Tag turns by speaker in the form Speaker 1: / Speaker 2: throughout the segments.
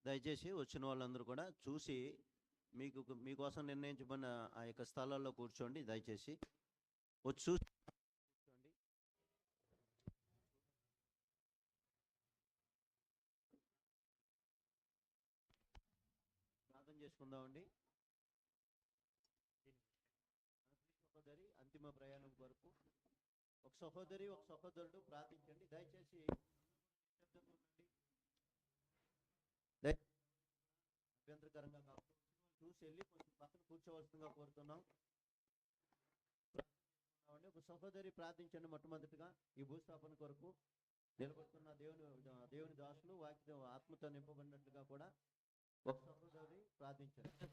Speaker 1: దయచేసి వచ్చిన వాళ్ళందరూ కూడా చూసి మీకోసం నిర్ణయించబడిన ఆ యొక్క స్థలాల్లో కూర్చోండి. దయచేసి వచ్చి చూసి కూర్చోండి. ప్రార్థన చేసుకుందామండి. సహోదరి అంతిమ ప్రయాణం కొరకు ఒక సహోదరి ఒక సహోదరుడు ప్రార్థించండి. దయచేసి అభ్యంతరకరంగా కాకుండా చూసి వెళ్ళి కొంచెం పక్కన కూర్చోవలసిందిగా కోరుతున్నాం. ఒక సహోదరి ప్రార్థించండి. మొట్టమొదటిగా ఈ భూస్థాపన కొరకు నిలబడుతున్న దేవుని దాసులు వాక్య ఆత్మతో నింపబడినట్లుగా కూడా ఒక సహోదరి ప్రార్థించండి.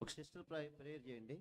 Speaker 1: ఒక సిస్టర్ ప్రేయర్ చేయండి.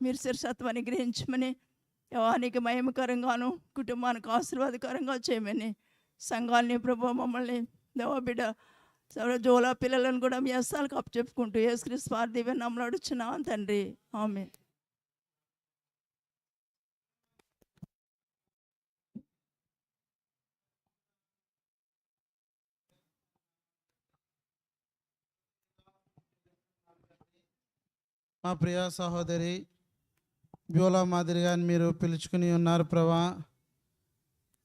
Speaker 2: మీరు శిరసత్వాన్ని గ్రహించమని, యవానికి మహిమకరంగాను కుటుంబానికి ఆశీర్వాదకరంగా చేయమని, సంఘాలని ప్రభు మమ్మల్ని దేవబిడ్డ జోలా పిల్లలను కూడా మీ హస్తాలకు అప్పచెప్పుకుంటూ యేసుక్రీస్తు వారి దివ్య నామములో అడుగుచున్నాం తండ్రి. ఆమేన్.
Speaker 3: మా ప్రియ సహోదరి బ్యూలా మాదిరిగా మీరు పిలుచుకుని ఉన్నారు ప్రభా.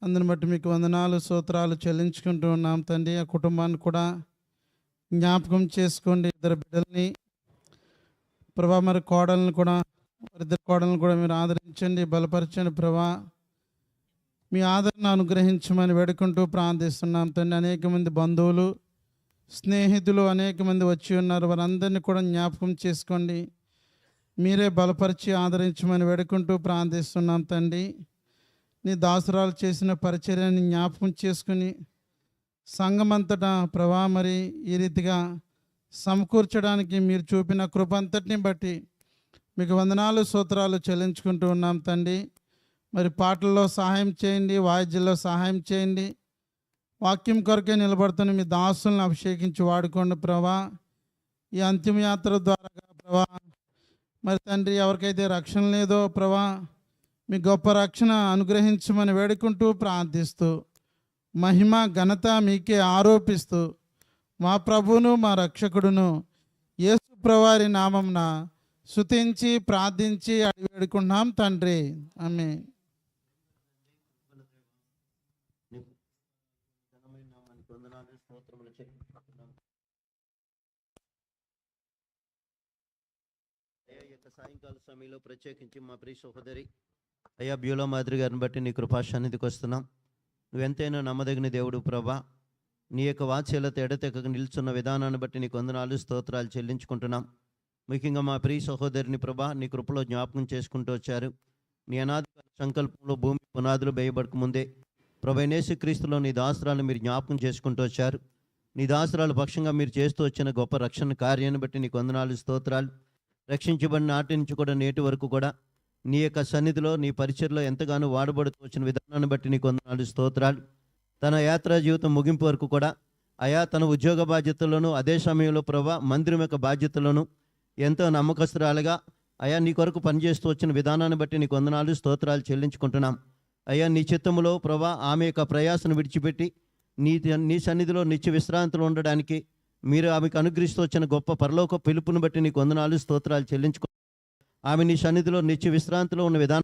Speaker 3: అందుని బట్టి మీకు వందనాలు స్తోత్రాలు చెల్లించుకుంటూ ఉన్నాం తండ్రి. ఆ కుటుంబాన్ని కూడా జ్ఞాపకం చేసుకోండి, ఇద్దరు బిడ్డల్ని ప్రభా. మరి కోడల్ని కూడా, ఇద్దరు కోడల్ని కూడా మీరు ఆదరించండి, బలపరచండి ప్రభా. మీ ఆదరణ అనుగ్రహించమని వేడుకుంటూ ప్రార్థిస్తున్నాం తండ్రి. అనేక మంది బంధువులు, స్నేహితులు అనేక మంది వచ్చి ఉన్నారు, వారందరినీ కూడా జ్ఞాపకం చేసుకోండి, మీరే బలపరిచి ఆదరించమని వేడుకుంటూ ప్రార్థిస్తున్నాం తండ్రి. నీ దాసురాలు చేసిన పరిచర్యని జ్ఞాపకం చేసుకుని సంఘమంతటా ప్రభా మరి ఈ రీతిగా సమకూర్చడానికి మీరు చూపిన కృప అంతటిని బట్టి మీకు వందనాలు స్తోత్రాలు చెల్లించుకుంటూ ఉన్నాం తండ్రి. మరి పాటల్లో సహాయం చేయండి, వాయిద్యంలో సహాయం చేయండి. వాక్యం కొరకే నిలబడుతున్న మీ దాసులను అభిషేకించి వాడుకోండి ప్రభా. ఈ అంతిమయాత్ర ద్వారా ప్రభా మరి తండ్రి ఎవరికైతే రక్షణ లేదో ప్రభా మీ గొప్ప రక్షణ అనుగ్రహించమని వేడుకుంటూ ప్రార్థిస్తూ మహిమ ఘనత మీకే ఆరోపిస్తూ మా ప్రభువును మా రక్షకుడును యేసు ప్రభువారి నామమున స్తుతించి ప్రార్థించి అడిగి వేడుకుంటున్నాం తండ్రి. ఆమేన్.
Speaker 1: సాయంకాల సమయంలో ప్రత్యేకించి మా ప్రియ సహోదరి అయ్యా బ్యూలా మాదిరి గారిని బట్టి నీ కృపా సన్నిధికి వస్తున్నాం. నువ్వెంతైనా నమ్మదగిన దేవుడు ప్రభా. నీ యొక్క వాత్సల్యత ఎడతెగక నిల్చున్న విధానాన్ని బట్టి నీకు వందనాలు స్తోత్రాలు చెల్లించుకుంటున్నాం. ముఖ్యంగా మా ప్రియ సహోదరిని ప్రభా నీ కృపలో జ్ఞాపకం చేసుకుంటూ వచ్చారు. నీ అనాది సంకల్పంలో భూమి పునాదులు వేయబడక ముందే ప్రభు యేసుక్రీస్తులో నీ దాసరాలను మీరు జ్ఞాపకం చేసుకుంటూ వచ్చారు. నీ దాసరాల పక్షంగా మీరు చేస్తూ వచ్చిన గొప్ప రక్షణ కార్యాన్ని బట్టి నీకు వందనాలు స్తోత్రాలు. రక్షించబడిన నాటి నుంచి కూడా నేటి వరకు కూడా నీ యొక్క సన్నిధిలో నీ పరిచర్లో ఎంతగానో వాడబడుతూ వచ్చిన విధానాన్ని బట్టి నీకు వందనాలు స్తోత్రాలు. తన యాత్రా జీవితం ముగింపు వరకు కూడా అయా తన ఉద్యోగ బాధ్యతలను అదే సమయంలో ప్రభా మందిరం యొక్క బాధ్యతలను ఎంతో నమ్మకస్తురాలుగా అయా నీ కొరకు పనిచేస్తూ వచ్చిన విధానాన్ని బట్టి నీకు వందనాలు స్తోత్రాలు చెల్లించుకుంటున్నాం. అయ్యా నీ చిత్తములో ప్రభా ఆమె యొక్క ప్రయాసను విడిచిపెట్టి నీ సన్నిధిలో నిత్య విశ్రాంతిలో ఉండడానికి మీరు ఆమెకు అనుగ్రహిస్తూ వచ్చిన గొప్ప పరలోక పిలుపుని బట్టి నీకు వందనాలు స్తోత్రాలు చెల్లించుకో. ఆమె నీ సన్నిధిలో నిత్య విశ్రాంతిలో ఉన్న విధానం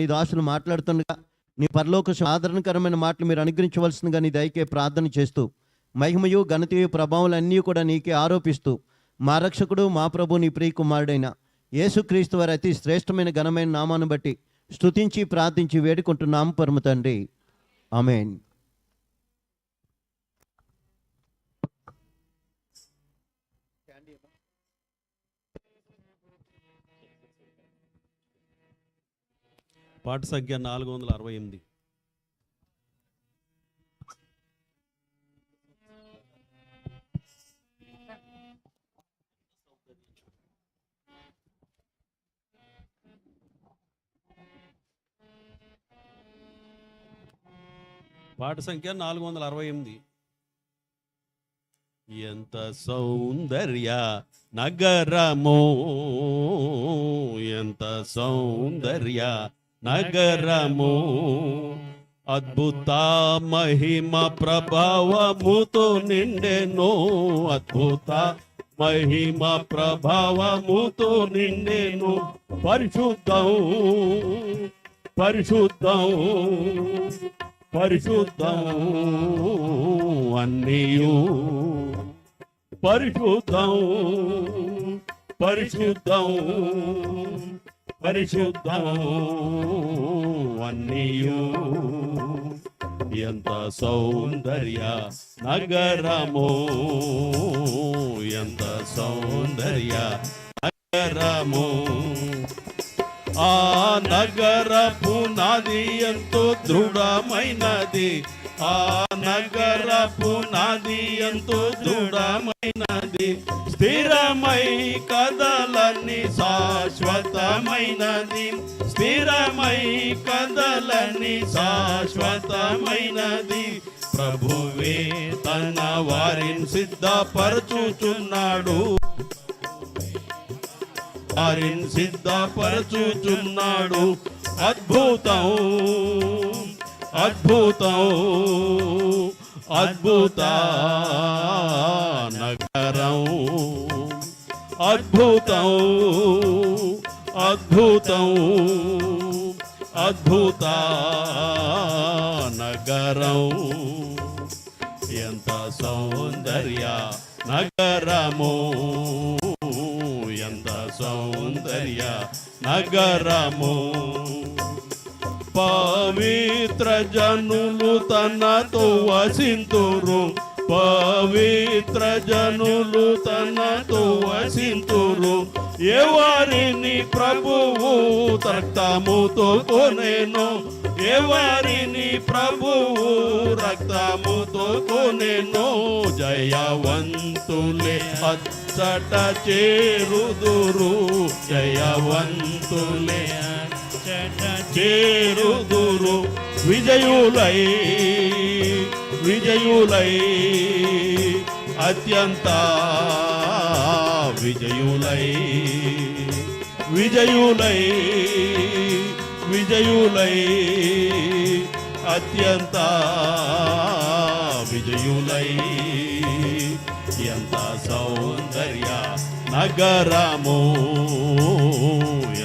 Speaker 1: నీ దాసులు మాట్లాడుతుండగా నీ పరలోక ఆదరణకరమైన మాటలు మీరు అనుగ్రహించవలసిందిగా నీ దయకే ప్రార్థన చేస్తూ మహిమయు ఘనతయు ప్రభావాలు అన్నీ కూడా నీకే ఆరోపిస్తూ మా రక్షకుడు మా ప్రభు నీ ప్రియ కుమారుడైన యేసుక్రీస్తు వారి అతి శ్రేష్టమైన ఘనమైన నామాన్ని బట్టి స్తుతించి ప్రార్థించి వేడుకుంటున్నాం పరమ తండ్రి. ఆమేన్.
Speaker 4: పాట సంఖ్య 468. పాట సంఖ్య 468. ఎంత సౌందర్య నగరమో, ఎంత సౌందర్య నగరము, అద్భుత మహిమ ప్రభావముతో నిండెను, అద్భుత మహిమ ప్రభావముతో నిండెను. పరిశుద్ధం పరిశుద్ధం పరిశుద్ధం అన్నీయు, పరిశుద్ధం పరిశుద్ధం పరిశుద్ధం అన్నీయు. ఎంత సౌందర్య నగరము, ఎంత సౌందర్య నగరము, ఆ నగర పునా పునాది ఎంతో దృఢమైనది, ఆ నగర పునాది ఎంతో దృఢమైనది, స్థిరమై కదలని శాశ్వతమైనది, స్థిరమై కదలని శాశ్వతమైనది. ప్రభువే తన వారిని సిద్ధపరచుచున్నాడు, వారిని సిద్ధపరచుచున్నాడు. అద్భుతం అద్భుతం అద్భుత నగరం, అద్భుతం అద్భుతం అద్భుత నగరం. ఎంత సౌందర్య నగరము, ఎంత సౌందర్య నగరము. పవిత్ర జనులు తనతో వసింతురు, పవిత్ర జనులు తనతో వసింతురు. ఎవరిని ప్రభువు రక్తముతో కొనెను, ఎవరిని ప్రభువు రక్తముతో కొనెను. జయవంతులే అచ్చట చేరుదురు, జయవంతులే చేరుదురు. విజయులై విజయులై అత్యంత విజయులై విజయులై విజయులై అత్యంత విజయులై. ఎంత సౌందర్య నగరము,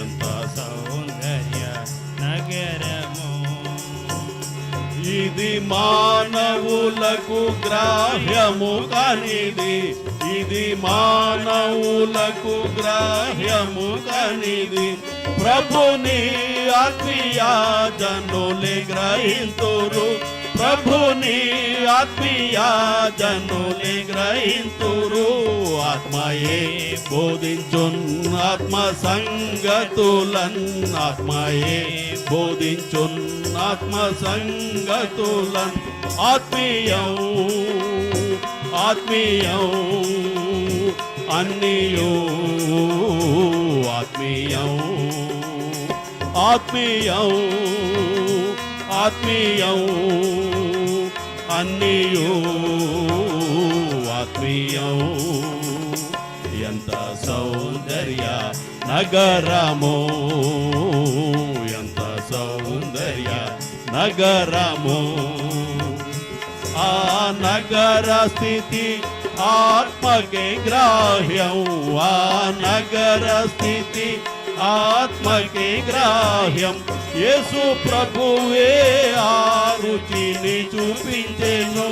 Speaker 4: ఎంత సౌందర్య నగరము. ఇది మానవులకు గ్రాహ్యము కానిది, ఇది మానవులకు గ్రాహ్యము కానిది. ప్రభుని ఆత్మీయ జనులే గ్రహింతురు, ప్రభుని ఆత్మీయ జనులే గ్రహింతురు. ఆత్మయే బోధించున్ ఆత్మ సంగతులన్, ఆత్మయే బోధించున్ ఆత్మ సంగతులన్. ఆత్మీయం ఆత్మీయం అన్నియు ఆత్మీయం, ఆత్మీయం ఆత్మీయం అన్నియు ఆత్మీయం. ఎంత సౌందర్య నగరము, ఎంత సౌందర్య నగరము. ఆ నగర స్థితి ఆత్మకే గ్రాహ్యం, ఆ నగర స్థితి ఆత్మకే గ్రాహ్యం. యేసు ప్రభువే ఆ రుచిని చూపించెను,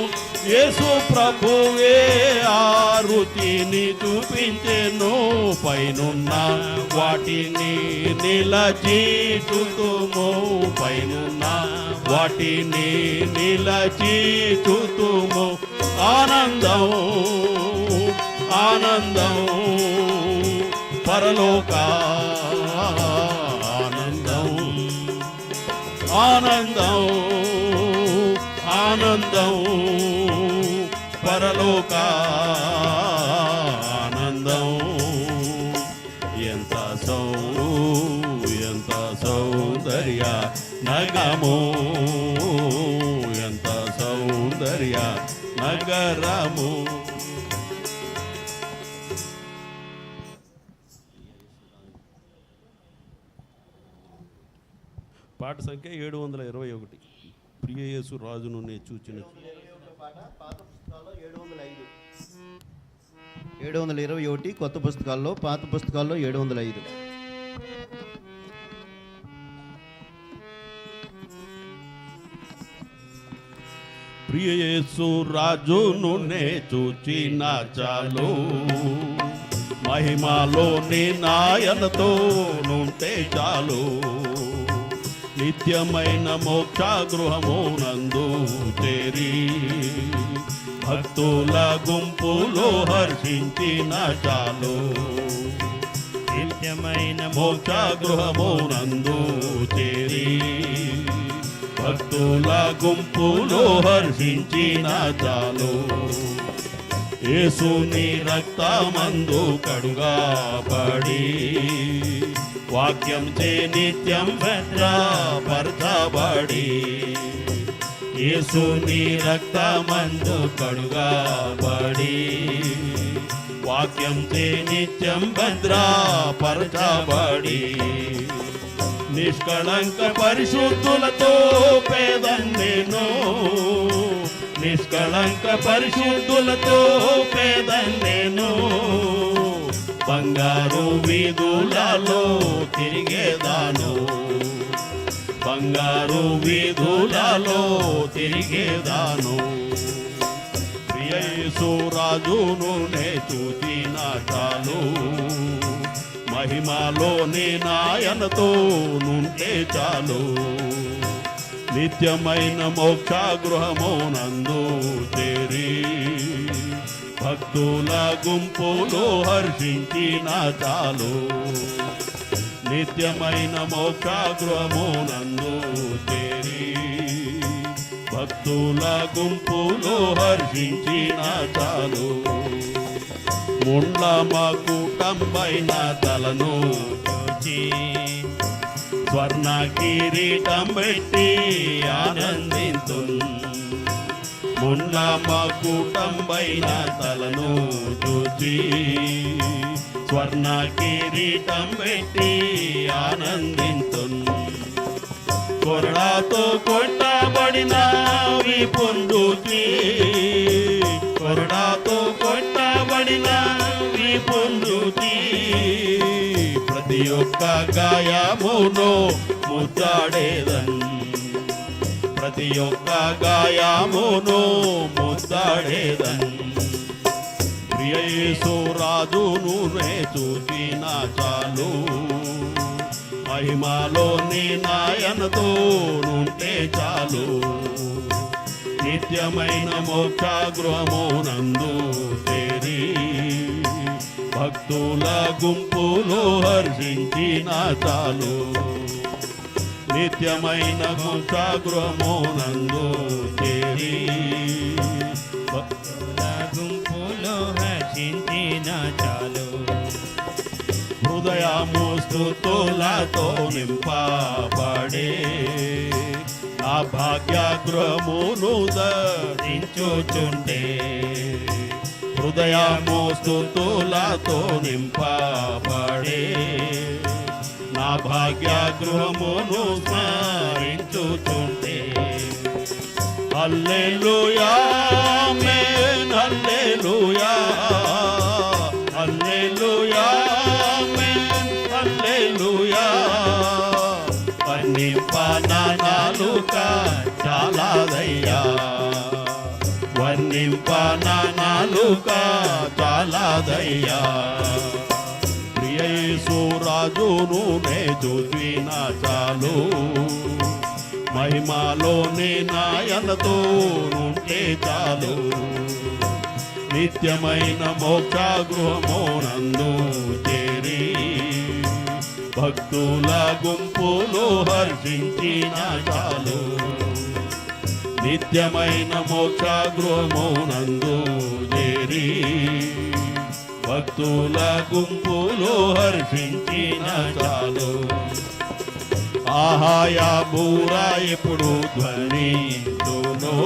Speaker 4: యేసు ప్రభువే ఆ రుచిని చూపించెను. పైనున్న వాటిని నిలచి చూతుము, పైనున్న వాటిని నిలచి చూతుము. ఆనందం ఆనందం పరలోక ఆనందం, ఆనందం ఆనందం పరలోక ఆనందం. ఎంత సౌందర్య నగము, ఎంత సౌందర్య నగరము. పాట సంఖ్య 721. ప్రియ యేసు రాజును నే చూచిన.
Speaker 1: 721 కొత్త పుస్తకాల్లో, పాత పుస్తకాల్లో 705.
Speaker 4: ప్రియ యేసు రాజును నే చూచిన చాలు, మహిమలోని నాయనతో నుంటే చాలు. నిత్యమైన మోక్ష గృహము నందు చేరి భక్తుల గుంపులో హర్షించిన చాలు. నిత్యమైన మోక్ష గృహము నందు చేరి భక్తుల గుంపులో హర్షించిన చాలు. యేసుని రక్తమందు కడుగాబడి వాక్యం చే నిత్యం భద్రపరచబడి. యేసుని రక్తమందు కడుగాబడి వాక్యం చే నిత్యం భద్రపరచబడి. నిష్కళంక పరిశుద్ధులతో పేదన్నేను, నిష్కళంక పరిశుద్ధులతో పేదన్నేను. బంగారు వీధులలో తిరిగేదాను, బంగారు వీధులలో తిరిగేదాను. యేసు రాజును నే చూచిన చాలు, మహిమలోని నాయనతో నుంటే చాలు. నిత్యమైన మోక్ష గృహమునందు చేరి భక్తుల గుంపులో హర్షించిన చాలు. నిత్యమైన మోక్ష గృహమునందు చేరి భక్తుల గుంపులో హర్షించిన చాలు. ముండ్ల మకుటంబైన తలను చూచి స్వర్ణ కిరీటం పెట్టి ఆనందింతు. ముండ్ల మకుటంబైన తలను చూచి స్వర్ణ కిరీటం పెట్టి ఆనందింతు. కొరడాతో కొట్టబడిన విపుండుకి, కొరడాతో కొట్టబడిన విపుండుకి. ప్రతి ఒక్క గాయమును ముద్దాడేదన్, ప్రతి ఒక్క గాయమును ముద్దాడేదన్. ప్రియ యేసు రాజును నే చూచిన చాలు, మహిమలోని నాయనతో నుంటే చాలు. నిత్యమైన మోక్ష గృహమునందు చేరి భక్తుల గుంపులో హర్షించిన చాలు. నిత్యమైన మోక్ష గృహమునందు చేరి భక్తుల గుంపులో హర్షించిన చాలు. హృదయము స్తుతులతో నింపబడే నా భాగ్య గృహమును ధరించుచుండే. హృదయము స్తుతులతో నింపబడే నా భాగ్య గృహమును స్మరించుచుండే. హల్లెలూయా ఆమేన్, హల్లెలూయా, హల్లెలూయా ఆమేన్, హల్లెలూయా. వర్ణింపనాలుక చాలాదయ్యా, వర్ణింపనాలుక చాలాదయ్యా. ప్రియ యేసు రాజును నే చూసిన చాలు, మహిమలోని నాయనతో నుంటే చాలు. నిత్యమైన మోక్ష గృహమునందు చేరి భక్తుల గుంపులో హర్షించిన చాలు. నిత్యమైన మోక్ష గృహమునందు చేరి భక్తుల గుంపులో హర్షించిన చాలు. ఆహాయా బూరా ఎప్పుడు ధ్వనించునో,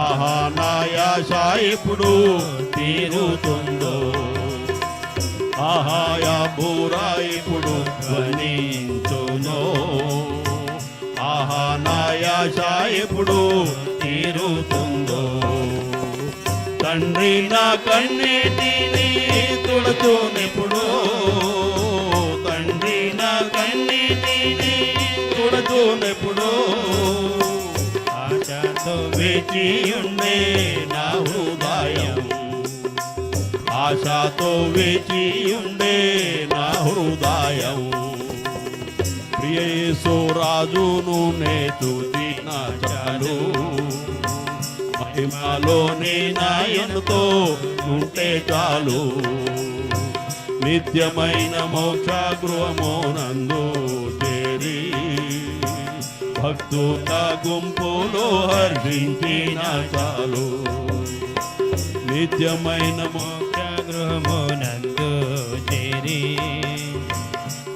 Speaker 4: ఆహా నాయాశ ఎప్పుడు తీరుతుందో. ఆహాయా బూరా ఎప్పుడు ధ్వనించునో, ఆహా నాయాశ ఎప్పుడు తీరుతుందో. తండ్రి నా కన్నీటిని తుడుచునెప్పుడు, తండ్రి నా కన్నీటిని తుడుచునెప్పుడు. ఆశతో వేచి ఉండే నా హృదయం, ఆశతో వేచి ఉండే నా హృదయం. ప్రియ యేసు రాజును నే చూచిన చాలు, మహిమలోని నాయనతో ఉంటే చాలు. నిత్యమైన మోక్ష గృహమునందు చేరి భక్తుల గుంపులో హర్షించిన చాలు. నిత్యమైన
Speaker 5: గృహమునందు చేరి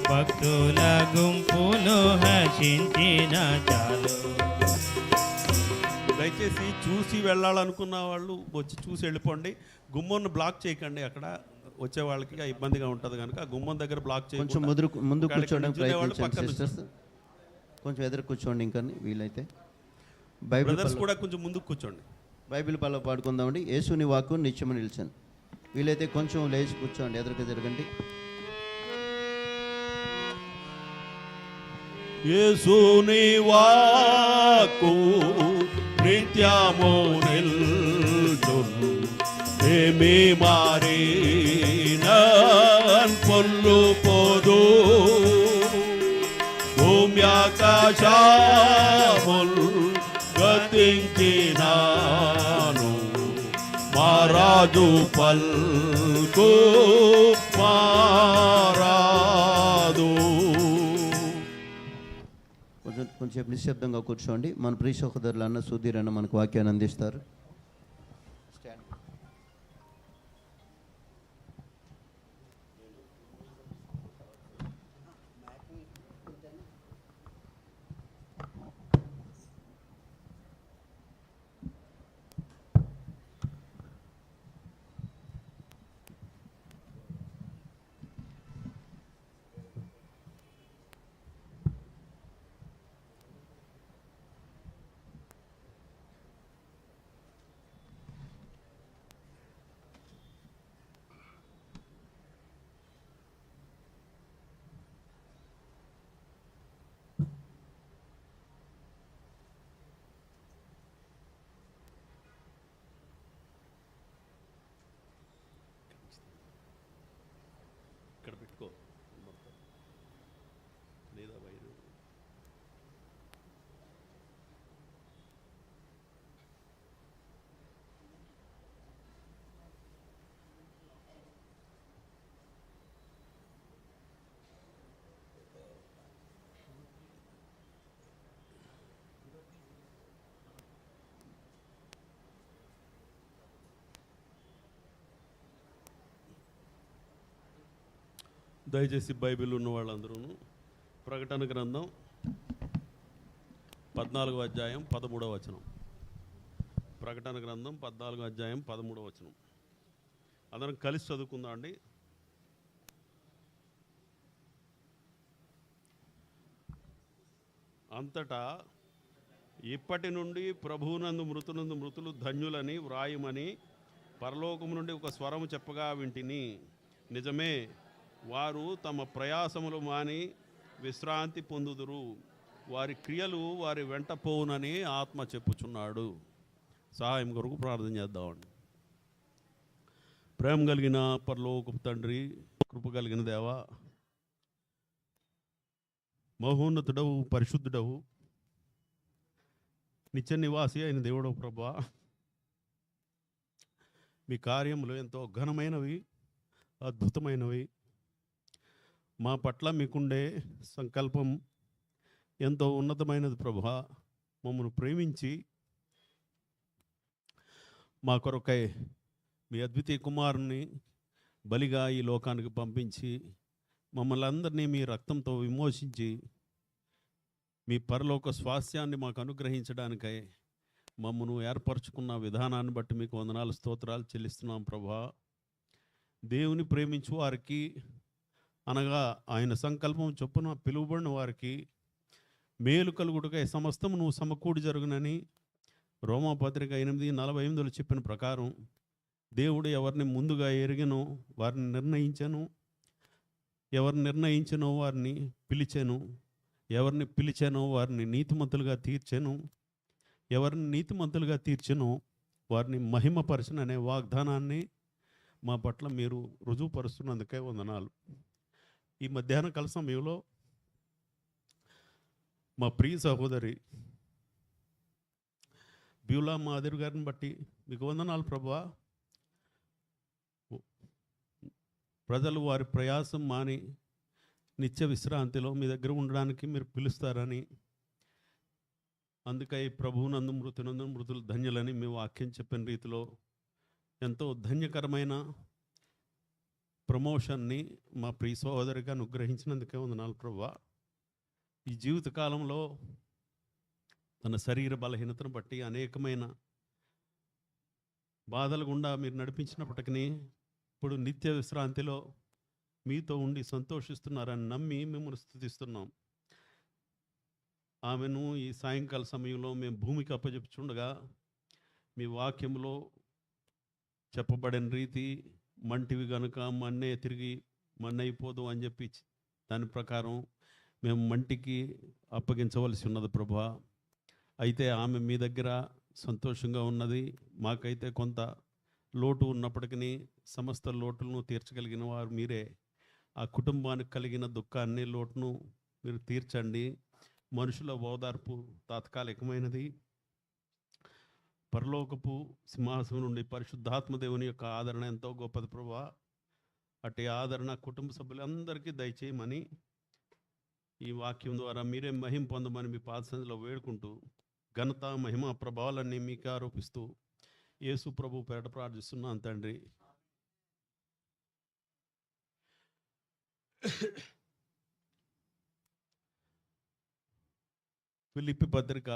Speaker 5: భక్తుల గుంపులో హర్షించిన చాలు.
Speaker 4: దయచేసి చూసి వెళ్ళాలనుకున్న వాళ్ళు వచ్చి చూసి వెళ్ళిపోండి. గుమ్మను బ్లాక్ చేయకండి, అక్కడ వచ్చే వాళ్ళకి ఇబ్బందిగా ఉంటుంది కనుక ఆ గుమ్మం దగ్గర బ్లాక్
Speaker 1: కొంచెం
Speaker 4: చేయకుండా
Speaker 1: ముందు
Speaker 4: ఇక్కడ
Speaker 1: కూర్చోవడానికి
Speaker 4: నిల్చునే వాళ్ళు
Speaker 1: ప్రయత్నించండి
Speaker 4: పక్కన
Speaker 1: సిస్టర్స్. కొంచెం ఎదురు కూర్చోండి ఇంకా వీలైతే. బైబిల్
Speaker 4: బ్రదర్స్ కూడా కొంచెం ముందుకు కూర్చోండి.
Speaker 1: బైబిల్ పల్ల పాడుకుందామండి. యేసుని వాక్కు నిత్యము నిలిచాను. వీలైతే కొంచెం లేచి కూర్చోండి, ఎదురుగా జరగండి.
Speaker 4: యేసుని వాక్కు నిత్యము నిల్చును. ఏమి మారినన్ పొల్లు పోదు. భూమ్యాకాశముల్ గతించినాను. మారాజు పల్కు మారాదు.
Speaker 1: కొంచెం నిశ్శబ్దంగా కూర్చోండి. మన ప్రియ సహోదరులు అన్న సుధీర్ అన్న మనకు వాక్యాన్ని అందిస్తారు.
Speaker 4: ఇక్కడ పెట్టుకో లేదా వైరు. దయచేసి బైబిల్ ఉన్న వాళ్ళందరూ ప్రకటన గ్రంథం 14వ అధ్యాయం 13వ వచనం. ప్రకటన గ్రంథం 14వ అధ్యాయం 13వ వచనం అందరం కలిసి చదువుకుందాం అండి. అంతటా ఇప్పటి నుండి ప్రభువునందు మృతులు ధన్యులని వ్రాయమని పరలోకము నుండి ఒక స్వరము చెప్పగా వింటిని. నిజమే, వారు తమ ప్రయాసములు మాని విశ్రాంతి పొందుదురు. వారి క్రియలు వారి వెంట పోవునని ఆత్మ చెప్పుచున్నాడు. సహాయం కొరకు ప్రార్థన చేద్దామండి. ప్రేమ కలిగిన పరలోకపు తండ్రి, కృప కలిగిన దేవా, మహోన్నతుడవు, పరిశుద్ధుడవు, నిత్య నివాసి అయిన దేవుడవు ప్రభువా, మీ కార్యములు ఎంతో ఘనమైనవి, అద్భుతమైనవి. మా పట్ల మీకుండే సంకల్పం ఎంతో ఉన్నతమైనది ప్రభువా. మమ్మల్ని ప్రేమించి మా కొరకై మీ అద్వితీయ కుమారుని బలిగా ఈ లోకానికి పంపించి మమ్మల్ని అందరినీ మీ రక్తంతో విమోచించి మీ పరలోక స్వాస్థ్యాన్ని మాకు అనుగ్రహించడానికై మమ్మను ఏర్పరచుకున్న విధానాన్ని బట్టి మీకు వందనాలు, స్తోత్రాలు చెల్లిస్తున్నాం ప్రభువా. దేవుని ప్రేమించు వారికి, అనగా ఆయన సంకల్పం చొప్పున పిలువబడిన వారికి మేలు కలుగుటకై సమస్తము నువ్వు సమకూడి జరుగునని రోమాపత్రిక 8:48 చెప్పిన ప్రకారం దేవుడు ఎవరిని ముందుగా ఎరిగినో వారిని నిర్ణయించను, ఎవరిని నిర్ణయించనో వారిని పిలిచాను, ఎవరిని పిలిచానో వారిని నీతిమంతులుగా తీర్చాను, ఎవరిని నీతిమంతులుగా తీర్చానో వారిని మహిమపరచను అనే వాగ్దానాన్ని మా పట్ల మీరు రుజువుపరుస్తున్నందుకే వందనాలు. ఈ మధ్యాహ్న కాల సమయంలో మా ప్రియ సహోదరి బ్యూలా మాదిరి గారిని బట్టి మీకు వందనాలు ప్రభువా. ప్రజలు వారి ప్రయాసం మాని నిత్య విశ్రాంతిలో మీ దగ్గర ఉండడానికి మీరు పిలుస్తారని అందుకై ప్రభువునందు మృతునందు మృతులు ధన్యులని మీ వాక్యం చెప్పిన రీతిలో ఎంతో ధన్యకరమైన ప్రమోషన్ని మా ప్రియ సహోదరిగా అనుగ్రహించినందుకే వందనాలు ప్రభువా. ఈ జీవితకాలంలో తన శరీర బలహీనతను బట్టి అనేకమైన బాధల గుండా మీరు నడిపించినప్పటికీ ఇప్పుడు నిత్య విశ్రాంతిలో మీతో ఉండి సంతోషిస్తున్నారని నమ్మి మిమ్మల్ని స్తుతిస్తున్నాం. ఆమెను ఈ సాయంకాల సమయంలో మేము భూమికి అప్పచెప్పుచుండగా మీ వాక్యంలో చెప్పబడిన రీతి మంటివి గనుక మన్నే తిరిగి మన్నైపోదు అని చెప్పి దాని ప్రకారం మేము మంటికి అప్పగించవలసి ఉన్నది ప్రభువా. అయితే ఆమె మీ దగ్గర సంతోషంగా ఉన్నది. మాకైతే కొంత లోటు ఉన్నప్పటికీ సమస్త లోటులను తీర్చగలిగిన వారు మీరే. ఆ కుటుంబానికి కలిగిన దుఃఖాన్ని లోటును మీరు తీర్చండి. మనుషుల ఓదార్పు తాత్కాలికమైనది. పరలోకపు సింహాసనం నుండి పరిశుద్ధాత్మ దేవుని యొక్క ఆదరణ ఎంతో గొప్పది ప్రభువా. అట్టి ఆదరణ కుటుంబ సభ్యులందరికీ దయచేయమని ఈ వాక్యం ద్వారా మీరే మహిమ పొందమని మీ పాదసన్నిధిలో వేడుకుంటూ ఘనత మహిమ ప్రభావాలన్నీ మీకు ఆరోపిస్తూ యేసు ప్రభు పేరట ప్రార్థిస్తున్నాను తండ్రి. ఫిలిప్పీ పత్రిక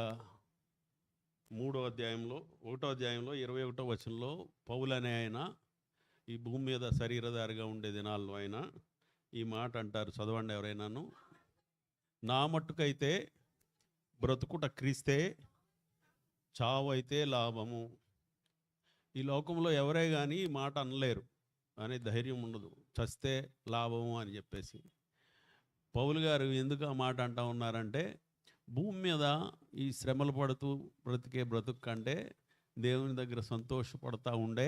Speaker 4: 3వ అధ్యాయంలో 1వ అధ్యాయంలో 21వ వచనంలో పౌలు అనే ఆయన ఈ భూమి మీద శరీరధారిగా ఉండే దినాల్లో ఆయన ఈ మాట అంటారు. చదవండి ఎవరైనాను. నా మట్టుకైతే బ్రతుకుట క్రీస్తే, చావు అయితే లాభము. ఈ లోకంలో ఎవరే కానీ ఈ మాట అనలేరు అనే ధైర్యం ఉండదు. చస్తే లాభము అని చెప్పేసి పౌలు గారు ఎందుకు ఆ మాట అంటూ ఉన్నారంటే, భూమి మీద ఈ శ్రమలు పడుతూ బ్రతికే బ్రతుకు కంటే దేవుని దగ్గర సంతోషపడతా ఉండే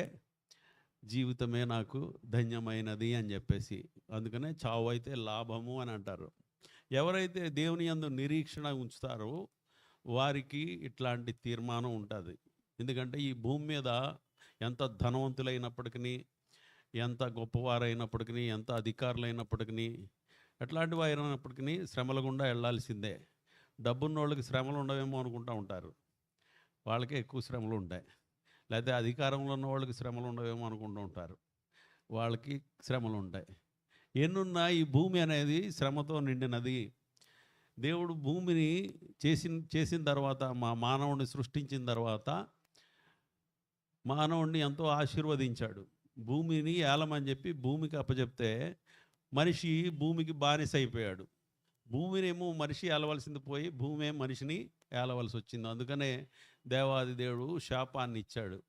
Speaker 4: జీవితమే నాకు ధన్యమైనది అని చెప్పేసి, అందుకనే చావు అయితే లాభము అని అంటారు. ఎవరైతే దేవుని యందు నిరీక్షణ ఉంచుతారో వారికి ఇట్లాంటి తీర్మానం ఉంటుంది. ఎందుకంటే ఈ భూమి మీద ఎంత ధనవంతులైనప్పటికీ, ఎంత గొప్పవారైనప్పటికీ, ఎంత అధికారులైనప్పటికీ, ఎట్లాంటి వారైనప్పటికీ శ్రమల గుండా వెళ్ళాల్సిందే. డబ్బున్న వాళ్ళకి శ్రమలు ఉండవేమో అనుకుంటూ ఉంటారు, వాళ్ళకే ఎక్కువ శ్రమలు ఉంటాయి. లేకపోతే అధికారంలో ఉన్న వాళ్ళకి శ్రమలు ఉండవేమో అనుకుంటూ ఉంటారు, వాళ్ళకి శ్రమలు ఉంటాయి. ఎన్నున్నా ఈ భూమి అనేది శ్రమతో నిండినది. దేవుడు భూమిని చేసిన తర్వాత, మానవుడిని సృష్టించిన తర్వాత మానవుడిని ఎంతో ఆశీర్వదించాడు. భూమిని ఏలమని చెప్పి భూమికి అప్పచెప్తే మనిషి భూమికి బానిస అయిపోయాడు. భూమినేమో మనిషి ఏలవలసింది పోయి భూమి మనిషిని ఏలవలసి వచ్చింది. అందుకనే దేవాది దేవుడు శాపాన్ని ఇచ్చాడు.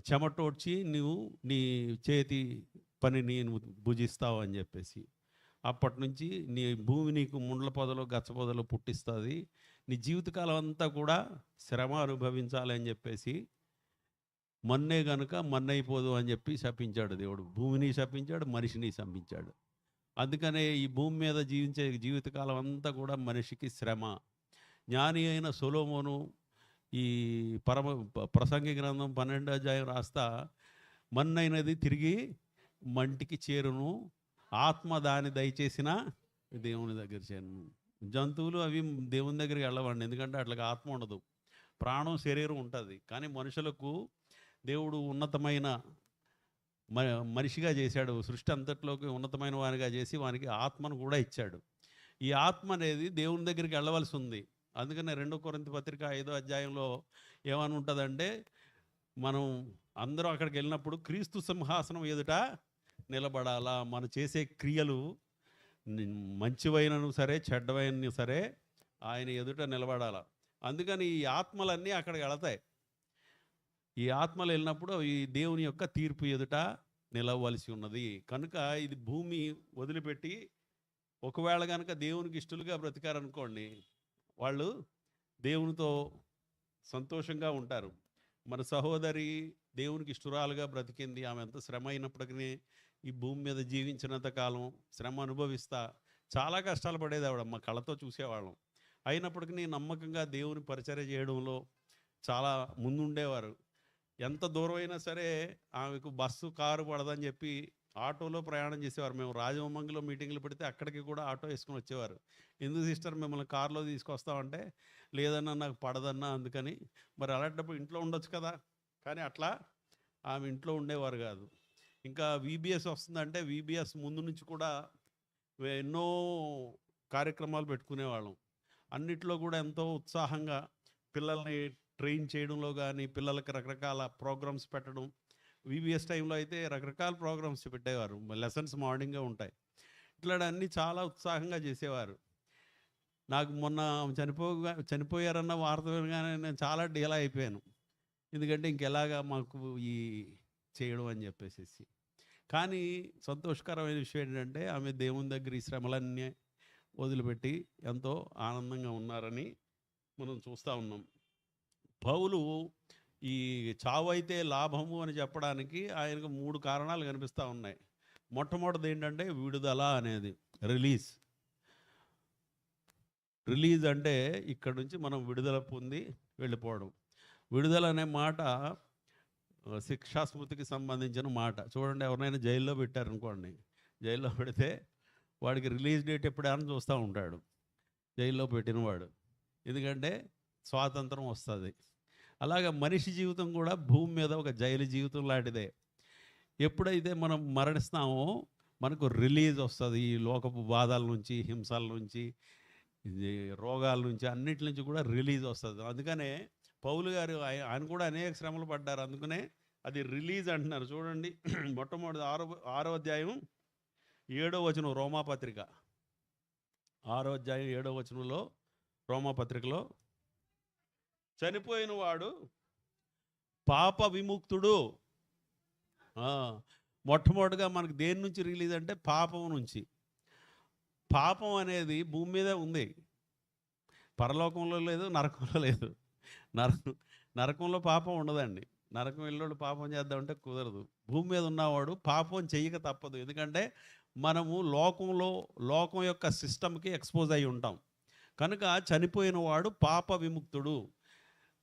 Speaker 4: చెమటోడ్చి నువ్వు నీ చేతి పనిని నువ్వు భుజిస్తావు అని చెప్పేసి. అప్పటి నుంచి నీ భూమి నీకు ముండ్ల పొదలు గచ్చ పొదలు పుట్టిస్తుంది. నీ జీవితకాలం అంతా కూడా శ్రమ అనుభవించాలి అని చెప్పేసి మన్నే గనుక మన్నైపోదు అని చెప్పి శపించాడు దేవుడు. భూమిని శపించాడు, మనిషిని శపించాడు. అందుకనే ఈ భూమి మీద జీవించే జీవితకాలం అంతా కూడా మనిషికి శ్రమ. జ్ఞాని అయిన సొలొమోను ఈ ప్రసంగి గ్రంథం 12వ అధ్యాయం రాస్తా, మన్నైనది తిరిగి మంటికి చేరును, ఆత్మ దాని దయచేసిన దేవుని దగ్గర చేరును. జంతువులు అవి దేవుని దగ్గరికి వెళ్ళవండి, ఎందుకంటే అట్లా ఆత్మ ఉండదు, ప్రాణం శరీరం ఉంటుంది. కానీ మనుషులకు దేవుడు ఉన్నతమైన మనిషిగా చేశాడు. సృష్టి అంతట్లోకి ఉన్నతమైన వానిగా చేసి వానికి ఆత్మను కూడా ఇచ్చాడు. ఈ ఆత్మ అనేది దేవుని దగ్గరికి వెళ్ళవలసి ఉంది. అందుకనే 2 కొరింథీ పత్రిక 5వ అధ్యాయంలో ఏమని ఉంటుందంటే, మనం అందరం అక్కడికి వెళ్ళినప్పుడు క్రీస్తు సింహాసనం ఎదుట నిలబడాలా. మనం చేసే క్రియలు మంచివైనను సరే చెడ్డవైన సరే ఆయన ఎదుట నిలబడాలా. అందుకని ఈ ఆత్మలన్నీ అక్కడికి వెళతాయి. ఈ ఆత్మలు వెళ్ళినప్పుడు ఈ దేవుని యొక్క తీర్పు ఎదుట నిలవలసి ఉన్నది. కనుక ఇది భూమి వదిలిపెట్టి ఒకవేళ కనుక దేవునికి ఇష్టలుగా బ్రతికారనుకోండి, వాళ్ళు దేవునితో సంతోషంగా ఉంటారు. మన సహోదరి దేవునికి ఇష్టరాలుగా బ్రతికింది. ఆమె ఎంత శ్రమ అయినప్పటికీ ఈ భూమి మీద జీవించినంత కాలం శ్రమ అనుభవిస్తా చాలా కష్టాలు పడేది ఆవిడ. మా కళ్ళతో చూసేవాళ్ళం. అయినప్పటికీ నమ్మకంగా దేవుని పరిచర్య చేయడంలో చాలా ముందుండేవారు. ఎంత దూరం అయినా సరే ఆమెకు బస్సు కారు పడదని చెప్పి ఆటోలో ప్రయాణం చేసేవారు. మేము రాజమండ్రిలో మీటింగ్లు పెడితే అక్కడికి కూడా ఆటో వేసుకొని వచ్చేవారు. ఎందుకు సిస్టర్ మిమ్మల్ని కార్లో తీసుకొస్తామంటే, లేదన్నా నాకు పడదన్నా అందుకని. మరి అలాంటప్పుడు ఇంట్లో ఉండొచ్చు కదా. కానీ అట్లా ఆమె ఇంట్లో ఉండేవారు కాదు. ఇంకా వీబీఎస్ వస్తుందంటే వీబీఎస్ ముందు నుంచి కూడా ఎన్నో కార్యక్రమాలు పెట్టుకునేవాళ్ళం. అన్నిట్లో కూడా ఎంతో ఉత్సాహంగా పిల్లల్ని ట్రైన్ చేయడంలో కానీ, పిల్లలకి రకరకాల ప్రోగ్రామ్స్ పెట్టడం. వీబీఎస్ టైంలో అయితే రకరకాల ప్రోగ్రామ్స్ పెట్టేవారు. లెసన్స్ మార్నింగే ఉంటాయి. ఇట్లా అన్నీ చాలా ఉత్సాహంగా చేసేవారు. నాకు మొన్న చనిపోయారన్న వార్త వినగానే నేను చాలా డీలా అయిపోయాను. ఎందుకంటే ఇంకెలాగా మాకు ఈ చేయడం అని చెప్పేసి. కానీ సంతోషకరమైన విషయం ఏంటంటే ఆమె దేవుని దగ్గర ఈ శ్రమలన్నీ వదిలిపెట్టి ఎంతో ఆనందంగా ఉన్నారని మనం చూస్తూ ఉన్నాం. పౌలు ఈ చావు అయితే లాభము అని చెప్పడానికి ఆయనకు 3 కారణాలు కనిపిస్తూ ఉన్నాయి. మొట్టమొదటిది ఏంటంటే విడుదల అనేది, రిలీజ్ అంటే ఇక్కడ నుంచి మనం విడుదల పొంది వెళ్ళిపోవడం. విడుదల అనే మాట శిక్షాస్మృతికి సంబంధించిన మాట. చూడండి, ఎవరినైనా జైల్లో పెట్టారనుకోండి, జైల్లో పెడితే వాడికి రిలీజ్ డేట్ ఎప్పుడైనా చూస్తూ ఉంటాడు జైల్లో పెట్టినవాడు. ఎందుకంటే స్వాతంత్రం వస్తుంది. అలాగే మనిషి జీవితం కూడా భూమి మీద ఒక జైలు జీవితం లాంటిదే. ఎప్పుడైతే మనం మరణిస్తామో మనకు రిలీజ్ వస్తుంది. ఈ లోకపు బాధల నుంచి, హింసల నుంచి, రోగాల నుంచి, అన్నిటి నుంచి కూడా రిలీజ్ వస్తుంది. అందుకనే పౌలు గారు ఆయన కూడా అనేక శ్రమలు పడ్డారు. అందుకనే అది రిలీజ్ అంటున్నారు. చూడండి, మొట్టమొదటి 6వ అధ్యాయం 7వ వచనం రోమాపత్రిక, 6వ అధ్యాయం 7వ వచనంలో రోమాపత్రికలో, చనిపోయిన వాడు పాప విముక్తుడు. మొట్టమొదటిగా మనకు దేని నుంచి రిలీజ్ అంటే పాపం నుంచి. పాపం అనేది భూమి మీదే ఉంది, పరలోకంలో లేదు, నరకంలో లేదు. నరకంలో పాపం ఉండదండి. నరకం వెళ్ళోడు పాపం చేద్దామంటే కుదరదు. భూమి మీద ఉన్నవాడు పాపం చెయ్యక తప్పదు. ఎందుకంటే మనము లోకం యొక్క సిస్టమ్కి ఎక్స్పోజ్ అయి ఉంటాం. కనుక చనిపోయిన వాడు పాప విముక్తుడు.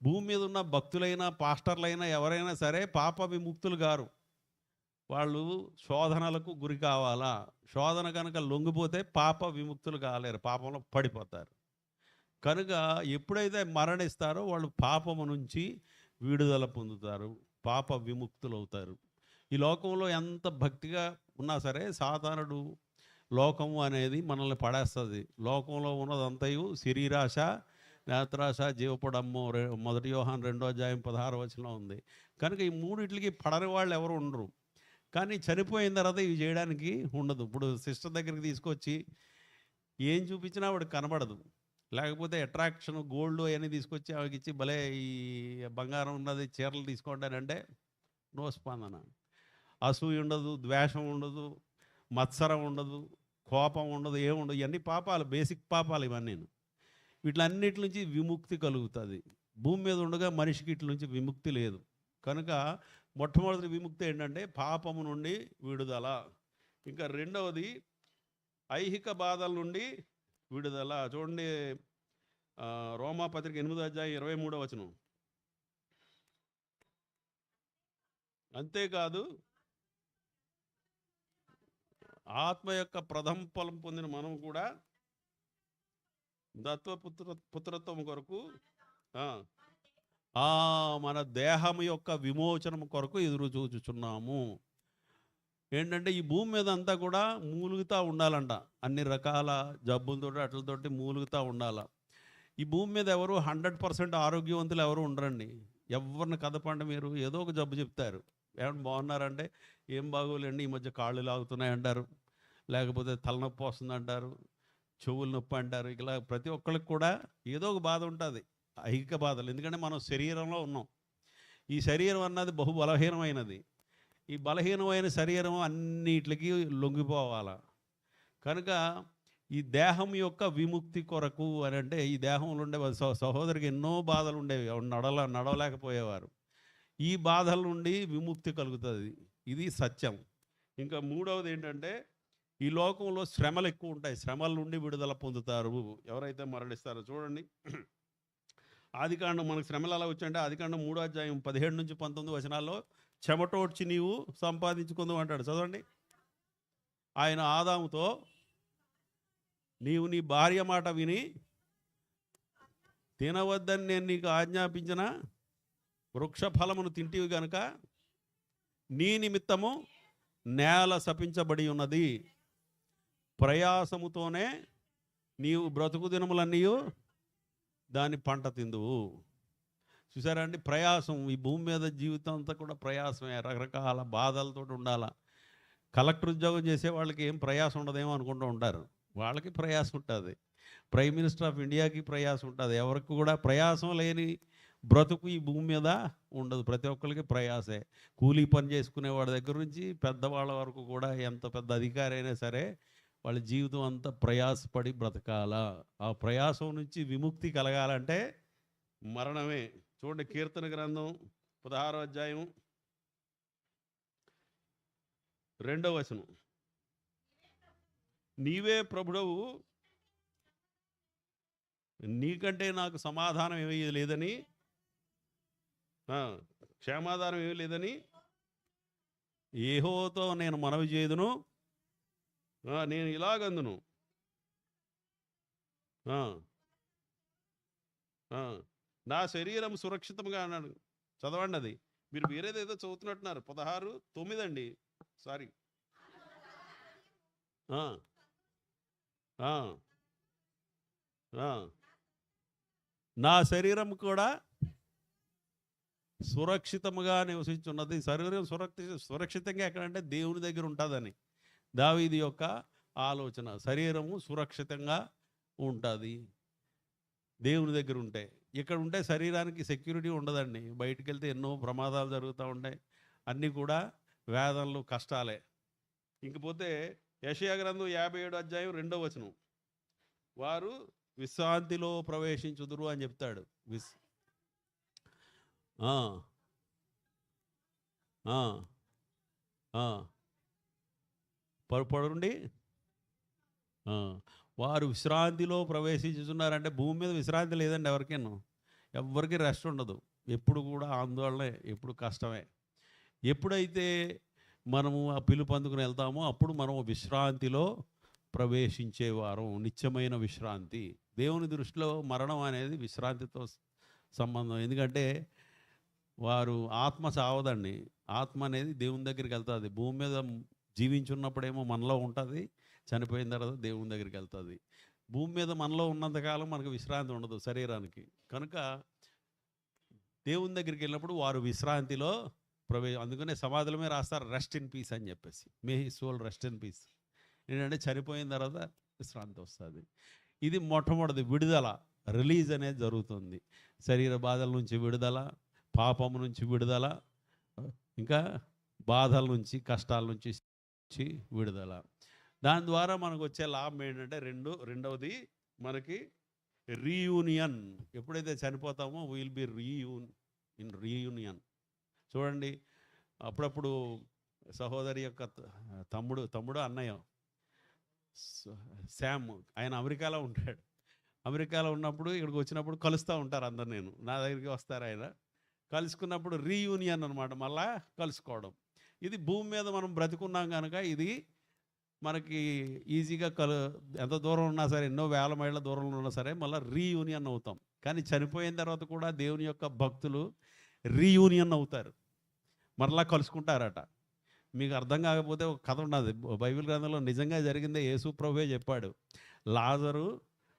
Speaker 4: భూమి మీద ఉన్న భక్తులైనా, పాస్టర్లైనా, ఎవరైనా సరే పాప విముక్తులు గారు. వాళ్ళు శోధనలకు గురి కావాలా. శోధన కనుక లొంగిపోతే పాప విముక్తులు కాలేరు, పాపంలో పడిపోతారు. కనుక ఎప్పుడైతే మరణిస్తారో వాళ్ళు పాపము నుంచి విడుదల పొందుతారు, పాప విముక్తులు అవుతారు. ఈ లోకంలో ఎంత భక్తిగా ఉన్నా సరే సాతానుడు లోకము అనేది మనల్ని పడేస్తుంది. లోకంలో ఉన్నదంతయు శరీరాశ, నేత్రాశ, జీవపడమ్ము. 1 యోహాను 2వ అధ్యాయం 16వ వచనంలో ఉంది. కనుక ఈ మూడిట్లకి పడని వాళ్ళు ఎవరు ఉండరు. కానీ చనిపోయిన తర్వాత ఇవి చేయడానికి ఉండదు. ఇప్పుడు సిస్టర్ దగ్గరికి తీసుకొచ్చి ఏం చూపించినా వాడికి కనబడదు. లేకపోతే అట్రాక్షన్ గోల్డ్ అవన్నీ తీసుకొచ్చి ఆవిడకి ఇచ్చి భలే ఈ బంగారం ఉన్నది, చీరలు తీసుకోండి అని అంటే నో స్పందన. అసూయ ఉండదు, ద్వేషం ఉండదు, మత్సరం ఉండదు, కోపం ఉండదు, ఏముండదు. ఇవన్నీ పాపాలు, బేసిక్ పాపాలు ఇవన్నీ. వీటిలన్నిటి నుంచి విముక్తి కలుగుతుంది. భూమి మీద ఉండగా మనిషికి ఇట్ల నుంచి విముక్తి లేదు. కనుక మొట్టమొదటి విముక్తి ఏంటంటే పాపము నుండి విడుదల. ఇంకా రెండవది ఐహిక బాధల నుండి విడుదల. చూడండి, రోమాపత్రిక 8వ అధ్యాయం 23వ వచనం. అంతేకాదు ఆత్మ యొక్క ప్రథమ ఫలం పొందిన మనం కూడా పుత్రత్వం కొరకు మన దేహం యొక్క విమోచనం కొరకు ఎదురు చూచుచున్నాము. ఏంటంటే ఈ భూమి మీద అంతా కూడా మూలుగుతూ ఉండాలంట. అన్ని రకాల జబ్బులతోటి అట్లతోటి మూలుగుతూ ఉండాల. ఈ భూమి మీద ఎవరు 100% ఆరోగ్యవంతులు ఎవరు ఉండరండి. ఎవరిని కదపండి మీరు, ఏదో ఒక జబ్బు చెప్తారు. ఏమన్నా బాగున్నారంటే ఏం బాగోలేండి, ఈ మధ్య కాళ్ళు లాగుతున్నాయి అంటారు, లేకపోతే తలనొప్పి వస్తుంది అంటారు, చెవులు నొప్పి అంటారు. ఇలా ప్రతి ఒక్కరికి కూడా ఏదో ఒక బాధ ఉంటుంది, ఐహిక బాధలు. ఎందుకంటే మనం శరీరంలో ఉన్నాం. ఈ శరీరం అన్నది బహు బలహీనమైనది. ఈ బలహీనమైన శరీరం అన్నిటికి లొంగిపోవాలా. కనుక ఈ దేహం యొక్క విముక్తి కొరకు అని అంటే, ఈ దేహంలో ఉండే సహోదరికి ఎన్నో బాధలు ఉండేవి, నడవలేకపోయేవారు. ఈ బాధల నుండి విముక్తి కలుగుతుంది. ఇది సత్యం. ఇంకా మూడవది ఏంటంటే, ఈ లోకంలో శ్రమలు ఎక్కువ ఉంటాయి. శ్రమల నుండి విడుదల పొందుతారు ఎవరైతే మరణిస్తారో. చూడండి, ఆదికాండం మనకు శ్రమలు ఎలా వచ్చాయంటే, ఆదికాండం 3వ అధ్యాయం 17 నుంచి 19 వచనాల్లో చెమటోడ్చి నీవు సంపాదించుకుందాం అంటాడు. చదవండి. ఆయన ఆదాముతో నీవు నీ భార్య మాట విని తినవద్దని నేను నీకు ఆజ్ఞాపించిన వృక్ష ఫలమును తింటివి గనుక నీ నిమిత్తము నేల శపించబడి ఉన్నది, ప్రయాసముతోనే నీవు బ్రతుకు దినములన్నీ దాని పంట తిందువు. చూసారా అండి, ప్రయాసం. ఈ భూమి మీద జీవితం అంతా కూడా ప్రయాసమే, రకరకాల బాధలతో ఉండాలా. కలెక్టర్ ఉద్యోగం చేసే వాళ్ళకి ఏం ప్రయాసం ఉండదేమో అనుకుంటూ ఉంటారు, వాళ్ళకి ప్రయాసం ఉంటుంది. ప్రైమ్ మినిస్టర్ ఆఫ్ ఇండియాకి ప్రయాసం ఉంటుంది. ఎవరికి కూడా ప్రయాసం లేని బ్రతుకు ఈ భూమి మీద ఉండదు. ప్రతి ఒక్కరికి ప్రయాసే. కూలీ పని చేసుకునే వాడి దగ్గర నుంచి పెద్దవాళ్ళ వరకు కూడా, ఎంత పెద్ద అధికారి అయినా సరే వాళ్ళ జీవితం అంతా ప్రయాసపడి బ్రతకాలా. ఆ ప్రయాసం నుంచి విముక్తి కలగాలంటే మరణమే. చూడండి, కీర్తన గ్రంథం 16వ అధ్యాయం 2వ వచనం. నీవే ప్రభుడవు, నీకంటే నాకు సమాధానం ఏమీ లేదని, క్షేమాధానం ఏమీ లేదని యెహోవాతో నేను మనవి చేయుదును. నేను ఇలాగందును, నా శరీరం సురక్షితంగా అన్నాడు. చదవండి, అది మీరు వేరేదేదో చదువుతున్నట్టున్నారు. 16:9 అండి, సారీ. నా శరీరం కూడా సురక్షితముగా నివసించున్నది. శరీరం సురక్షితంగా ఎక్కడంటే దేవుని దగ్గర ఉంటుందని దావీదు యొక్క ఆలోచన. శరీరము సురక్షితంగా ఉంటుంది దేవుని దగ్గర ఉంటే. ఇక్కడ ఉంటే శరీరానికి సెక్యూరిటీ ఉండదండి. బయటికి వెళ్తే ఎన్నో ప్రమాదాలు జరుగుతూ ఉంటాయి. అన్నీ కూడా వేదనలు, కష్టాలే. ఇంకపోతే యెషయా గ్రంథం 57వ అధ్యాయం 2వ వచనం. వారు విశ్రాంతిలో ప్రవేశించుదురు అని చెప్తాడు. పడుండి, వారు విశ్రాంతిలో ప్రవేశించుతున్నారంటే భూమి మీద విశ్రాంతి లేదండి ఎవరికైనా. ఎవరికి రెస్ట్ ఉండదు. ఎప్పుడు కూడా ఆందోళనే, ఎప్పుడు కష్టమే. ఎప్పుడైతే మనము ఆ పిలుపు అందుకుని వెళ్తామో అప్పుడు మనం విశ్రాంతిలో ప్రవేశించేవారం. నిత్యమైన విశ్రాంతి. దేవుని దృష్టిలో మరణం అనేది విశ్రాంతితో సంబంధం. ఎందుకంటే వారు ఆత్మ చావదండి. ఆత్మ అనేది దేవుని దగ్గరికి వెళ్తుంది. భూమి మీద జీవించున్నప్పుడేమో మనలో ఉంటుంది, చనిపోయిన తర్వాత దేవుని దగ్గరికి వెళ్తుంది. భూమి మీద మనలో ఉన్నంతకాలం మనకు విశ్రాంతి ఉండదు శరీరానికి. కనుక దేవుని దగ్గరికి వెళ్ళినప్పుడు వారు విశ్రాంతిలో అందుకనే సమాధులమే రాస్తారు రెస్ట్ ఇన్ పీస్ అని చెప్పేసి. మే హి సోల్ రెస్ట్ ఇన్ పీస్. ఏంటంటే చనిపోయిన తర్వాత విశ్రాంతి వస్తుంది. ఇది మొట్టమొదటి విడుదల, రిలీజ్ అనేది జరుగుతుంది. శరీర బాధల నుంచి విడుదల, పాపం నుంచి విడుదల, ఇంకా బాధల నుంచి, కష్టాల నుంచి విడుదల. దాని ద్వారా మనకు వచ్చే లాభం ఏంటంటే రెండవది మనకి రీయూనియన్. ఎప్పుడైతే చనిపోతామో విల్ బి రీయూనియన్. చూడండి, అప్పుడప్పుడు సహోదరి యొక్క తమ్ముడు అన్నయ్య శామ్, ఆయన అమెరికాలో ఉంటాడు. అమెరికాలో ఉన్నప్పుడు ఇక్కడికి వచ్చినప్పుడు కలుస్తూ ఉంటారు అందరు. నా దగ్గరికి వస్తారు. ఆయన కలుసుకున్నప్పుడు రీయూనియన్ అనమాట, మళ్ళా కలుసుకోవడం. ఇది భూమి మీద మనం బ్రతుకున్నాం కనుక ఇది మనకి ఈజీగా ఎంత దూరం ఉన్నా సరే, ఎన్నో వేల మైళ్ళ దూరంలో ఉన్నా సరే మళ్ళీ రీయూనియన్ అవుతాం. కానీ చనిపోయిన తర్వాత కూడా దేవుని యొక్క భక్తులు రీయూనియన్ అవుతారు, మరలా కలుసుకుంటారట. మీకు అర్థం కాకపోతే ఒక కథ ఉన్నది బైబిల్ గ్రంథంలో, నిజంగా జరిగిందే. యేసు ప్రభువే చెప్పాడు. లాజరు,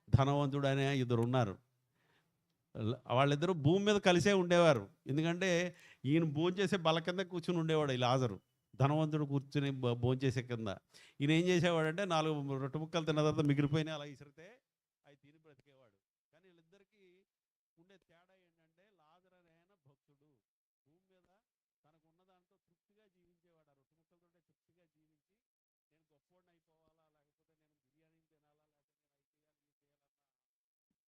Speaker 4: ధనవంతుడు అనే ఇద్దరు ఉన్నారు. వాళ్ళిద్దరూ భూమి మీద కలిసే ఉండేవారు. ఎందుకంటే ఈయన భోంచేసే బల కింద కూర్చుని ఉండేవాడు ఈ లాజరు, ధనవంతుడు కూర్చుని భోంచేసే కింద. ఈయన ఏం చేసేవాడంటే 4 రొట్టె ముక్కలు తిన్న తర్వాత మిగిలిపోయినా అలా ఇసిరితే అవి తిని బ్రతికేవాడు. కానీ వీళ్ళిద్దరికీ ఉండే తేడా ఏంటంటే, లాజరు అనే ఆయన భక్తుడు, భూమి మీద తనకు ఉన్న దాంతో తృప్తిగా జీవించేవాడు. ఆ రొట్టె ముక్కలతోటే తృప్తిగా జీవించి, నేను గొప్పవాడిని అయిపోవాలా, లేకపోతే నేను బిర్యానీ తినాలా, లేకపోతే నేను అది లేదు ఆయనకి. ఎప్పుడు ఆశ,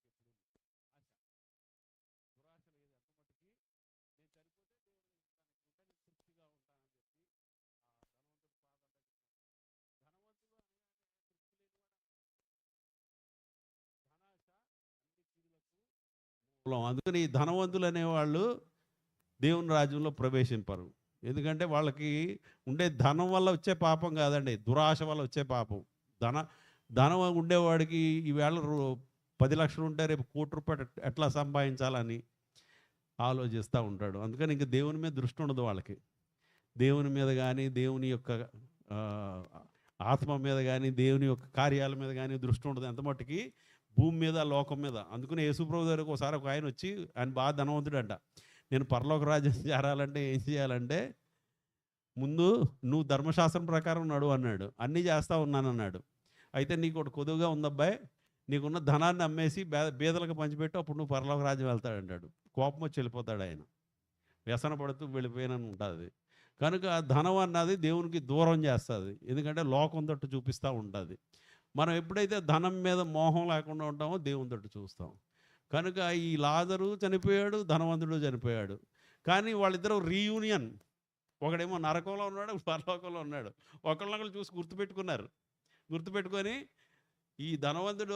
Speaker 4: దురాశ లేదు. అంత మటుకి నేను చనిపోతే దేవుడు ఉంటాను, నేను తృప్తిగా ఉంటానని చెప్పి ఆ ధనవంతుడు ధనవంతుడు అనగానే తృప్తి లేనివాడు, ధనాశ అన్ని కీడులకు మూలం. అందుకని ఈ ధనవంతులు అనేవాళ్ళు దేవుని రాజ్యంలో ప్రవేశింపరు. ఎందుకంటే వాళ్ళకి ఉండే ధనం వల్ల వచ్చే పాపం కాదండి, దురాశ వల్ల వచ్చే పాపం. ధనం ఉండేవాడికి ఈవేళ 10 లక్షలు ఉంటే రేపు 1 కోటి రూపాయలు ఎట్లా సంపాదించాలని ఆలోచిస్తూ ఉంటాడు. అందుకని ఇంక దేవుని మీద దృష్టి ఉండదు వాళ్ళకి. దేవుని మీద కానీ, దేవుని యొక్క ఆత్మ మీద కానీ, దేవుని యొక్క కార్యాల మీద కానీ దృష్టి ఉండదు. ఎంత మట్టుకి భూమి మీద, లోకం మీద. అందుకని యేసుప్రభు దగ్గరకు ఒకసారి ఒక ఆయన వచ్చి, ఆయన బాగా ధనవంతుడంట, నేను పరలోక రాజ్యం చేరాలంటే ఏం చేయాలంటే, ముందు నువ్వు ధర్మశాస్త్రం ప్రకారం నడువు అన్నాడు. అన్నీ చేస్తూ ఉన్నానన్నాడు. అయితే నీకు ఒకటి కొదువుగా ఉందబ్బాయి, నీకున్న ధనాన్ని అమ్మేసి బీదలకు పంచిపెట్టు, అప్పుడు నువ్వు పరలోక రాజ్యం వెళ్తాడంటాడు. కోపం వచ్చి వెళ్ళిపోతాడు ఆయన, వ్యసన పడుతూ వెళ్ళిపోయానని ఉంటుంది. కనుక ధనం అన్నది దేవునికి దూరం చేస్తుంది. ఎందుకంటే లోకం తట్టు చూపిస్తూ ఉంటుంది. మనం ఎప్పుడైతే ధనం మీద మోహం లేకుండా ఉంటామో దేవుని తట్టు చూస్తాం. కనుక ఈ లాజరు చనిపోయాడు, ధనవంతుడు చనిపోయాడు. కానీ వాళ్ళిద్దరూ రీయూనియన్. ఒకడేమో నరకంలో ఉన్నాడు, పరలోకంలో ఉన్నాడు. ఒకళ్ళొకళ్ళు చూసి గుర్తుపెట్టుకొని ఈ ధనవంతుడు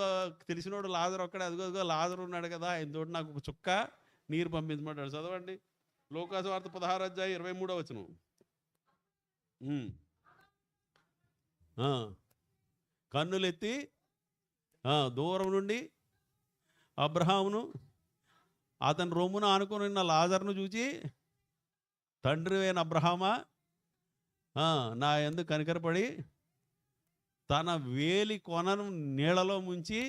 Speaker 4: తెలిసినోడు లాజరు ఒక్కడే, అదిగో లాజరు ఉన్నాడు కదా, ఆయన తోటి నాకు ఒక చుక్క నీరు పంపించమంటాడు. చదవండి, లోకాసు వార్త 16:23. కన్నులెత్తి దూరం నుండి అబ్రహామును అతని రొమ్మున ఆనుకొని ఉన్న లాజరును చూచి, తండ్రి అయిన అబ్రహామా, నా యందు కనికరపడి తన వేలి కొనను నీళ్ళలో ముంచి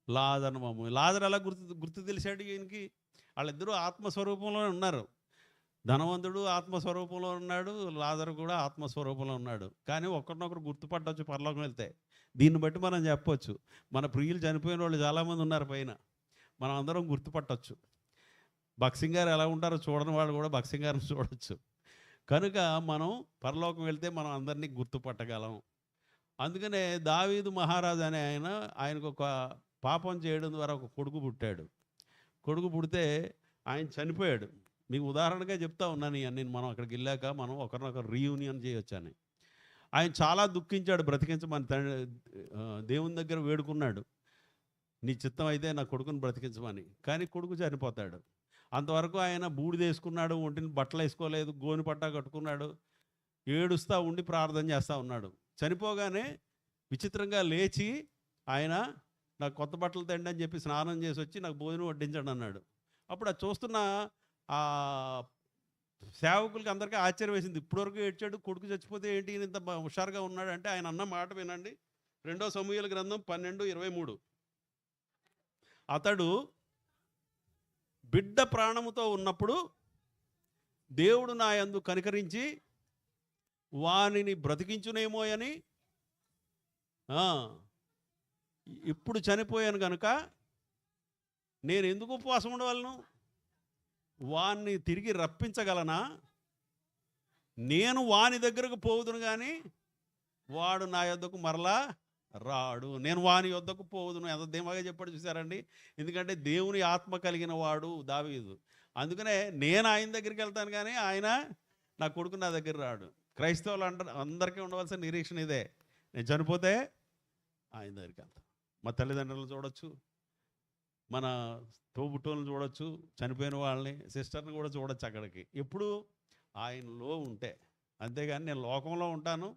Speaker 4: లాజరు ఎలా గుర్తు తెలిసాడు ఈయనకి? వాళ్ళిద్దరూ ఆత్మస్వరూపంలో ఉన్నారు. ధనవంతుడు ఆత్మస్వరూపంలో ఉన్నాడు, లాజరు కూడా ఆత్మస్వరూపంలో ఉన్నాడు. కానీ ఒకరినొకరు గుర్తుపట్టవచ్చు పరలోకం వెళ్తే. దీన్ని బట్టి మనం చెప్పొచ్చు, మన ప్రియులు చనిపోయిన వాళ్ళు చాలామంది ఉన్నారు పైన, మనం అందరం గుర్తుపట్టవచ్చు. భక్సింగ్ గారు ఎలా ఉంటారో చూడని వాళ్ళు కూడా భక్సింగ్ గారిని చూడవచ్చు. కనుక మనం పరలోకం వెళ్తే మనం అందరినీ గుర్తుపట్టగలం. అందుకనే దావీదు మహారాజు అనే ఆయనకు ఒక పాపం చేయడం ద్వారా ఒక కొడుకు పుట్టాడు. కొడుకు పుడితే ఆయన చనిపోయాడు. మీకు ఉదాహరణగా చెప్తా ఉన్నాను ఇవన్నీ. మనం అక్కడికి వెళ్ళాక మనం ఒకరినొకరు రీయూనియన్ చేయొచ్చని. ఆయన చాలా దుఃఖించాడు, బ్రతికించమని దేవుని దగ్గర వేడుకున్నాడు, నీ చిత్తం అయితే నా కొడుకుని బ్రతికించమని. కానీ కొడుకు చనిపోతాడు. అంతవరకు ఆయన బూడిదేసుకున్నాడు, ఒంటిని బట్టలు వేసుకోలేదు, గోని పట్టా కట్టుకున్నాడు, ఏడుస్తూ ఉండి ప్రార్థన చేస్తూ ఉన్నాడు. చనిపోగానే విచిత్రంగా లేచి ఆయన నాకు కొత్త బట్టలు తెండి అని చెప్పి స్నానం చేసి వచ్చి నాకు భోజనం వడ్డించండి అన్నాడు. అప్పుడు అది చూస్తున్న ఆ సేవకులకి అందరికీ ఆశ్చర్యం వేసింది. ఇప్పటివరకు ఏడ్చాడు, కొడుకు చచ్చిపోతే ఏంటి ఇంత హుషారుగా ఉన్నాడు అంటే, ఆయన అన్న మాట వినండి. 2 సమూయేలు గ్రంథం 12:23. అతడు బిడ్డ ప్రాణముతో ఉన్నప్పుడు దేవుడు నా యందు కనికరించి వానిని బ్రతికించునేమో అని, ఇప్పుడు చనిపోయాను కనుక నేను ఎందుకు ఉపవాసం ఉండవలను? వాణ్ణి తిరిగి రప్పించగలనా? నేను వాని దగ్గరకు పోవుదును కానీ వాడు నా యొద్దకు మరలా రాడు. నేను వాని యొద్దకు పోవుదును. ఎంత ధీమాగా చెప్పాడు చూసారండి. ఎందుకంటే దేవుని ఆత్మ కలిగిన వాడు దావీదు. అందుకనే నేను ఆయన దగ్గరికి వెళ్తాను కానీ ఆయన నా కొడుకు నా దగ్గర రాడు. క్రైస్తవులు అందరికీ ఉండవలసిన నిరీక్షణ ఇదే, నేను చనిపోతే ఆయన దగ్గరికి వెళ్తాను. మా తల్లిదండ్రులను చూడొచ్చు, మన తోబుట్టువులను చూడొచ్చు, చనిపోయిన వాళ్ళని, సిస్టర్ని కూడా చూడొచ్చు అక్కడికి, ఎప్పుడు ఆయనలో ఉంటే. అంతేగాని నేను లోకంలో ఉంటాను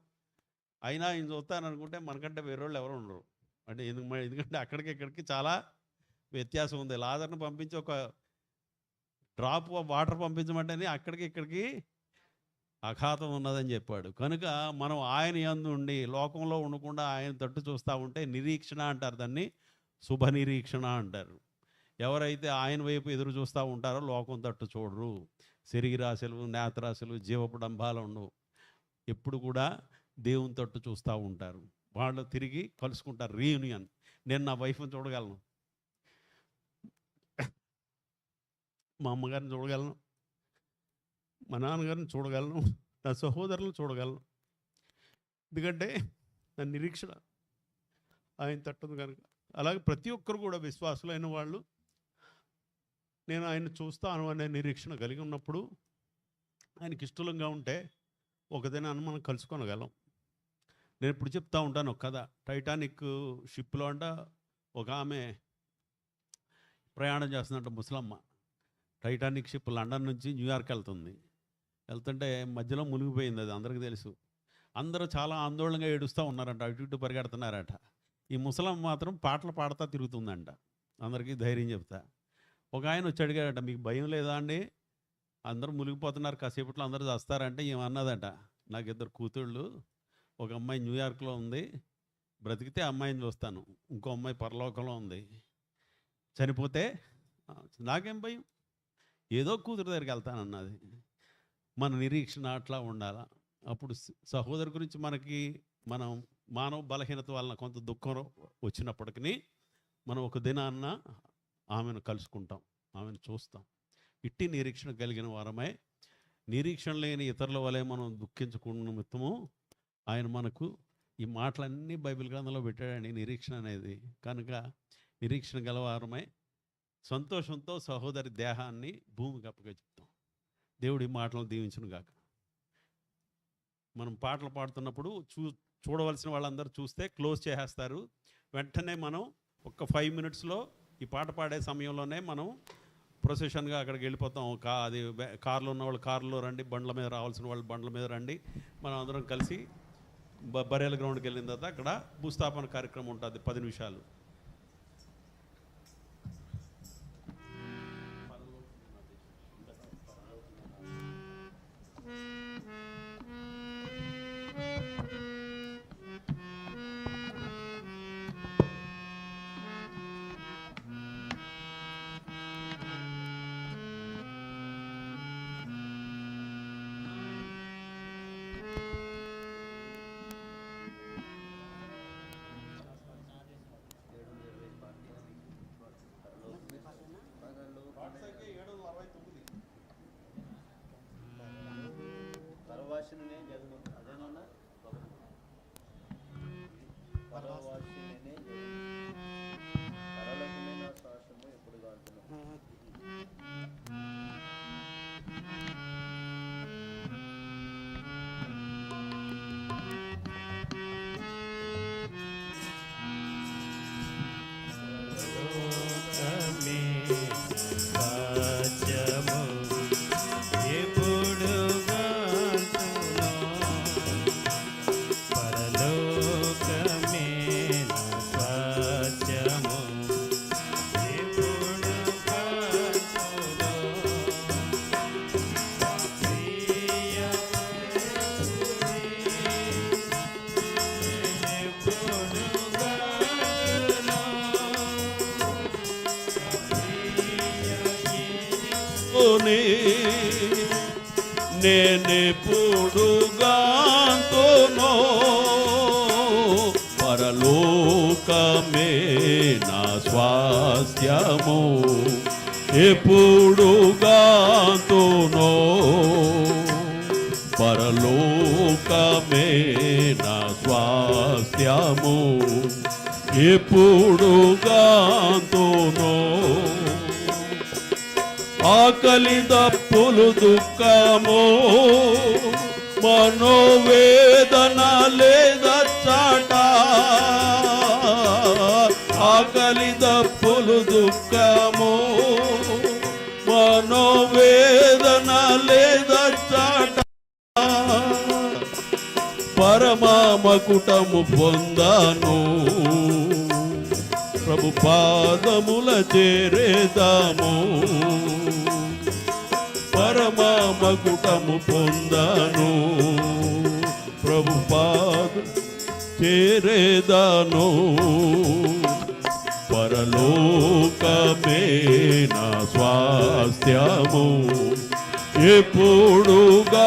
Speaker 4: అయినా ఆయన చూస్తాను అనుకుంటే మనకంటే వేరే వాళ్ళు ఎవరు ఉండరు. అంటే ఎందుకంటే అక్కడికి ఇక్కడికి చాలా వ్యత్యాసం ఉంది. లాజర్ని పంపించి ఒక డ్రాప్ వాటర్ పంపించమంటేనే అక్కడికి ఇక్కడికి అఘాతం ఉన్నదని చెప్పాడు. కనుక మనం ఆయన యందు ఉండి లోకంలో ఉండకుండా ఆయన తట్టు చూస్తూ ఉంటే నిరీక్షణ అంటారు, దాన్ని శుభ నిరీక్షణ అంటారు. ఎవరైతే ఆయన వైపు ఎదురు చూస్తూ ఉంటారో లోకం తట్టు చూడరు. శరీరాశలు, నేత్రాశలు, జీవపు డంబాలు ఉండవు. ఎప్పుడు కూడా దేవుని తట్టు చూస్తూ ఉంటారు. వాళ్ళు తిరిగి కలుసుకుంటారు, రీయూనియన్. నేను నా వైఫ్ని చూడగలను, మా అమ్మగారిని చూడగలను, మా నాన్నగారిని చూడగలను, నా సహోదరులను చూడగలను. ఎందుకంటే నా నిరీక్షణ ఆయన తట్టును కనుక. అలాగే ప్రతి ఒక్కరు కూడా విశ్వాసులైన వాళ్ళు నేను ఆయన చూస్తాను అనే నిరీక్షణ కలిగి ఉన్నప్పుడు, ఆయనకి ఇష్టంగా ఉంటే ఒకదినాన్ని మనం కలుసుకోగలం. నేను ఇప్పుడు చెప్తా ఉంటాను ఒక కథ. టైటానిక్ షిప్లో అంట ఒక ఆమె ప్రయాణం చేస్తున్నట్టు ముసలమ్మ. టైటానిక్ షిప్ లండన్ నుంచి న్యూయార్క్ వెళ్తుంటే మధ్యలో మునిగిపోయింది, అది అందరికీ తెలుసు. అందరూ చాలా ఆందోళనగా ఏడుస్తూ ఉన్నారంట, అటు ఇటు పరిగెడుతున్నారట. ఈ ముసలమ్మ మాత్రం పాటలు పాడుతూ తిరుగుతుందంట, అందరికీ ధైర్యం చెప్తా. ఒక ఆయన వచ్చి అడిగాడట, మీకు భయం లేదా అండి, అందరూ మునిగిపోతున్నారు, కాసేపట్లో అందరూ చేస్తారంటే ఏమన్నదట, నాకు 2 కూతుళ్ళు, ఒక అమ్మాయి న్యూయార్క్లో ఉంది, బ్రతికితే అమ్మాయిని చూస్తాను, ఇంకో అమ్మాయి పరలోకంలో ఉంది, చనిపోతే నాకేం భయం, ఏదో కూతురు దగ్గరికి వెళ్తానన్నది. మన నిరీక్షణ అట్లా ఉండాలా. అప్పుడు సహోదరు గురించి మనం మానవ బలహీనత వలన కొంత దుఃఖం వచ్చినప్పటికీ మనం ఒక దినాన్న ఆమెను కలుసుకుంటాం, ఆమెను చూస్తాం. ఇట్టి నిరీక్షణ కలిగిన వారమై, నిరీక్షణ లేని ఇతరుల వలె మనం దుఃఖించకుండా నిమిత్తము ఆయన మనకు ఈ మాటలన్నీ బైబిల్ గ్రంథంలో పెట్టాడండి, నిరీక్షణ అనేది. కనుక నిరీక్షణ గలవారమై సంతోషంతో సహోదరి దేహాన్ని భూమికి అప్పగిస్తాం. దేవుడి మాటలను దీవించును గాక. మనం పాటలు పాడుతున్నప్పుడు చూడవలసిన వాళ్ళందరూ చూస్తే క్లోజ్ చేసేస్తారు. వెంటనే మనం ఒక 5 మినిట్స్లో ఈ పాట పాడే సమయంలోనే మనం ప్రొసెషన్గా అక్కడికి వెళ్ళిపోతాం. అది కార్లో ఉన్న వాళ్ళు కార్లో రండి, బండ్ల మీద రావాల్సిన వాళ్ళు బండ్ల మీద రండి. మనం అందరం కలిసి బరేల గ్రౌండ్కి వెళ్ళిన తర్వాత అక్కడ భూస్థాపన కార్యక్రమం ఉంటుంది 10 నిమిషాలు. నేనెప్పుడుగాంతునో పరలోకమే నా స్వాస్థ్యము, ఎప్పుడుగాంతునో పరలోకమే నా స్వాస్థ్యము, ఎప్పుడుగాంతునో ఆకలి దప్పులు దుఃఖము మనోవేదన లేదచ్చట, ఆకలి దప్పులు దుఃఖము మనోవేదన లేదచ్చట, పరమామకుటము పొందాను ప్రభు పాదముల చేరేదాము, పరమామకుటము పొందాను ప్రభు పాద చేరేదాను, పరలోకమే నా స్వాస్థ్యము, ఎప్పుడుగాంతునో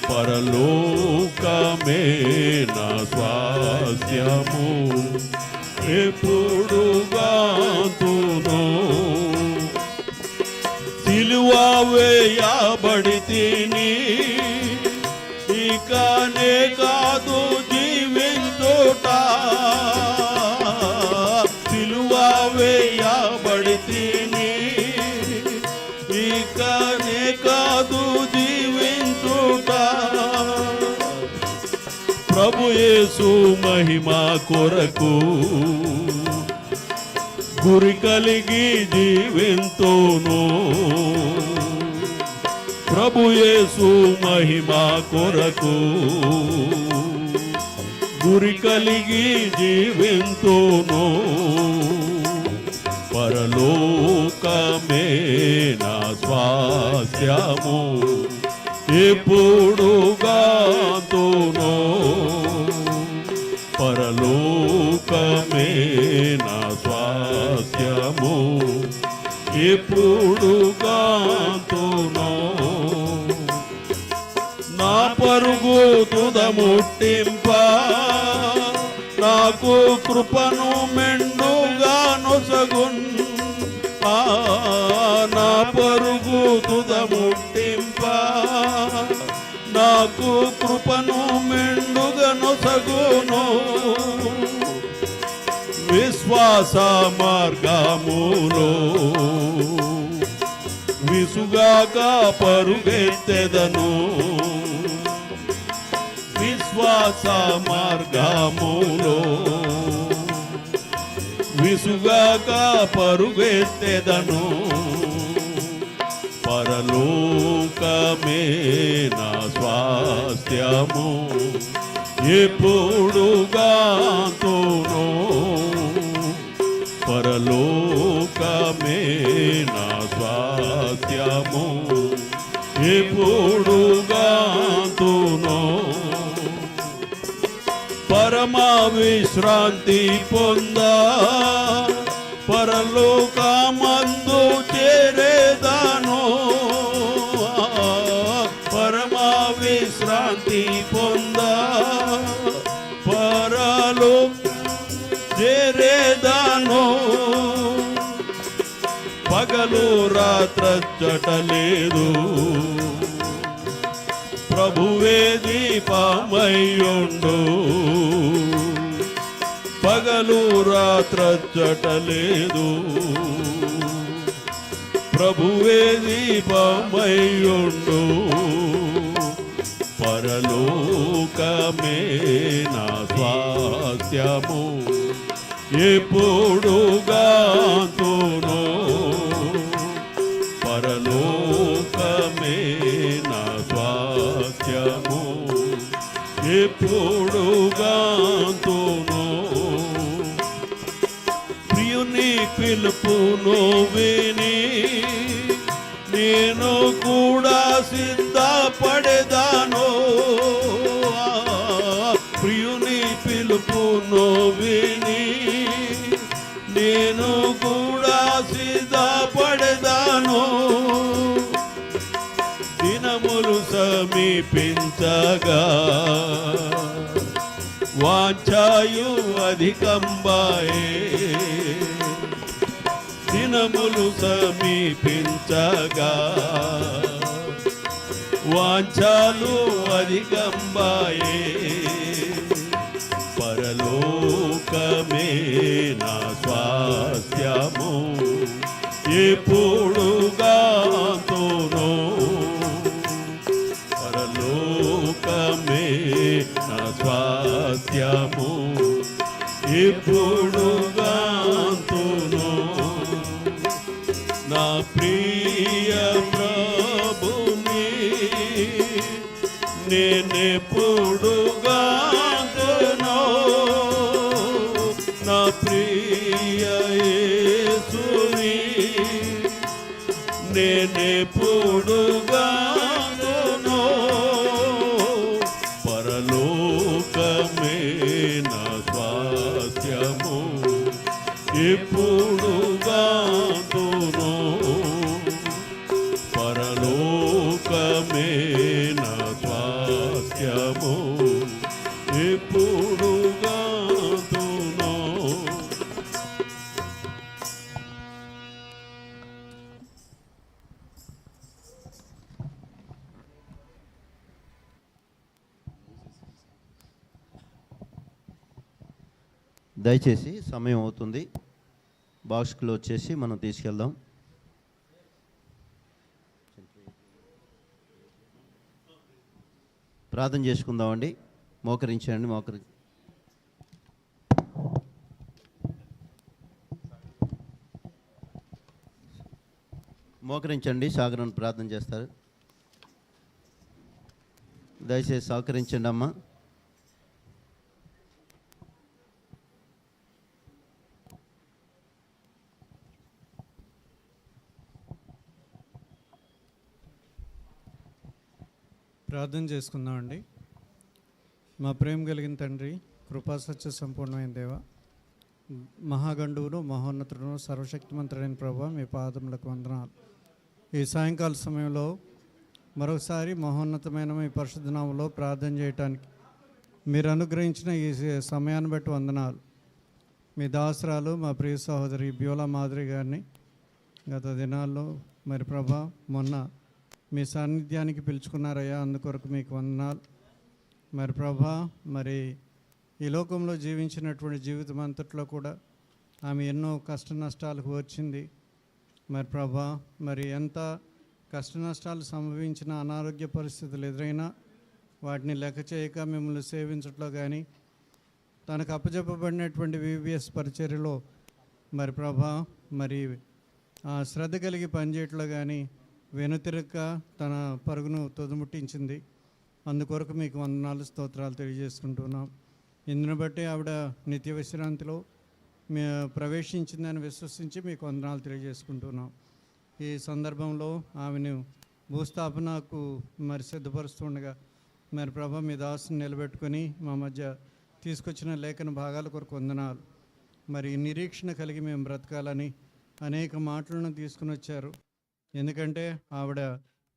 Speaker 4: పరలోకమే నా స్వాస్థ్యము, ఎప్పుడుగాంతునో సిలువ వేయబడితిని ఇకనే కాదు జీవించుట, సిలువ వేయబడితిని ఇకనే కాదు జీవించుట, ప్రభు యేసు మహిమ కొరకు గురి కలిగి జీవింతును ప్రభు యేసు మహిమా కొరకు గురి కలిగి జీవింతును పరలోకమే నా స్వాస్థ్యము ఎప్పుడు గాతును పరలోకమే నా స్వాస్థ్యము ఎప్పుడు గాతును నా పరుగు తుదముట్టింప నాకు కృపను మెండుగా నొసగున్ నా పరుగు తుదముట్టింప నాకు కృపను మెండుగా నొసగును విశ్వాస మార్గములో విసుగాక పరుగెత్తెదను విశ్వాస మార్గములో విసుగాక పరుగెత్తెదను పరలోకమే నా స్వాస్థ్యము ఎప్పుడు గాతును పరలోకమే నా స్వాస్థ్యము ఎప్పుడు గాతును పరమ విశ్రాంతి పొందా పరలోకమందు చేరేదాను పరమ విశ్రాంతి పొందా పరలోక చేరేదాను పగలు రాత్రచ్చటలేదు ప్రభువే దీపమయ్యుండు పగలు రాత్రచ్చటలేదు ప్రభువే దీపమయ్యుండు పరలోకమే నా స్వాస్థ్యము ఎప్పుడు గాతును పరలోకమే నా స్వాస్థ్యము ఎప్పుడు గాతును ప్రియుని పిలుపును విని నేను కూడా సిద్ధపడేదాను ప్రియుని పిలుపును విని నేను కూడా సిద్ధపడేదాను దినములు సమీపించగా వాంఛాయు అధికంబాయే దినములు సమీపించగా వాంఛాలు అధికంబాయే పరలోకమే నా స్వాస్థ్యము ఎప్పుడు గాతును పరలోకమే నా స్వాస్థ్యము ఎప్పుడు గాతును నా ప్రియ ప్రభుని నేనెప్పుడు గాతును నా ప్రియ యేసుని నేనెప్పుడు గాతును పరలోకమే నా స్వాస్థ్యము ఎప్పుడు గాతును పరలోకమే నా స్వాస్థ్యము ఎప్పుడు గాతును
Speaker 1: దయచేసి సమయం అవుతుంది బాక్స్ క్లోజ్ చేసి మనం తీసుకెళ్దాం ప్రార్థన చేసుకుందామండి మోకరించండి మోకరించండి, సాగరని ప్రార్థన చేస్తారు. దయచేసి సహకరించండి అమ్మా.
Speaker 6: ప్రార్థన చేసుకుందామండి. మా ప్రేమ కలిగిన తండ్రి, కృపా సత్య సంపూర్ణమైన దేవ, మహాగండువును మహోన్నతుడును సర్వశక్తిమంతుడైన ప్రభు, మీ పాదములకు వందనాలు. ఈ సాయంకాల సమయంలో మరొకసారి మహోన్నతమైన మీ పరిశుద్ధ నామములో ప్రార్థన చేయటానికి మీరు అనుగ్రహించిన ఈ సమయాన్ని బట్టి వందనాలు. మీ దాసరాలు మా ప్రియ సహోదరి బ్యూలా మాదిరి గారిని గత దినాల్లో మరి ప్రభా మొన్న మీ సాన్నిధ్యానికి పిలుచుకున్నారయ్యా, అందుకొరకు మీకు వందనాలు. మరి ప్రభా, మరి ఈ లోకంలో జీవించినటువంటి జీవితం అంతట్లో కూడా ఆమె ఎన్నో కష్ట నష్టాలకు వచ్చింది. మరి ప్రభా, మరి ఎంత కష్ట నష్టాలు సంభవించిన, అనారోగ్య పరిస్థితులు ఎదురైనా వాటిని లెక్క చేయక మిమ్మల్ని సేవించట్లో కానీ, తనకు అప్పచెప్పబడినటువంటి వివిఎస్ పరిచర్యలో మరి ప్రభా, మరి శ్రద్ధ కలిగి పనిచేయట్లో కానీ వెనుతిరక్క తన పరుగును తుదముట్టించింది. అందుకొరకు మీకు వందనాలు, స్తోత్రాలు తెలియజేసుకుంటున్నాం. ఇందును బట్టి ఆవిడ నిత్య విశ్రాంతిలో ప్రవేశించిందని విశ్వసించి మీకు వందనాలు తెలియజేసుకుంటున్నాం. ఈ సందర్భంలో ఆమెను భూస్థాపనకు మరి సిద్ధపరుస్తుండగా మరి ప్రభా, మీ దాసుని నిలబెట్టుకొని మా మధ్య తీసుకొచ్చిన లేఖన భాగాల కొరకు వందనాలు. మరి నిరీక్షణ కలిగి మేము బ్రతకాలని అనేక మాటలను తీసుకుని వచ్చారు. ఎందుకంటే ఆవిడ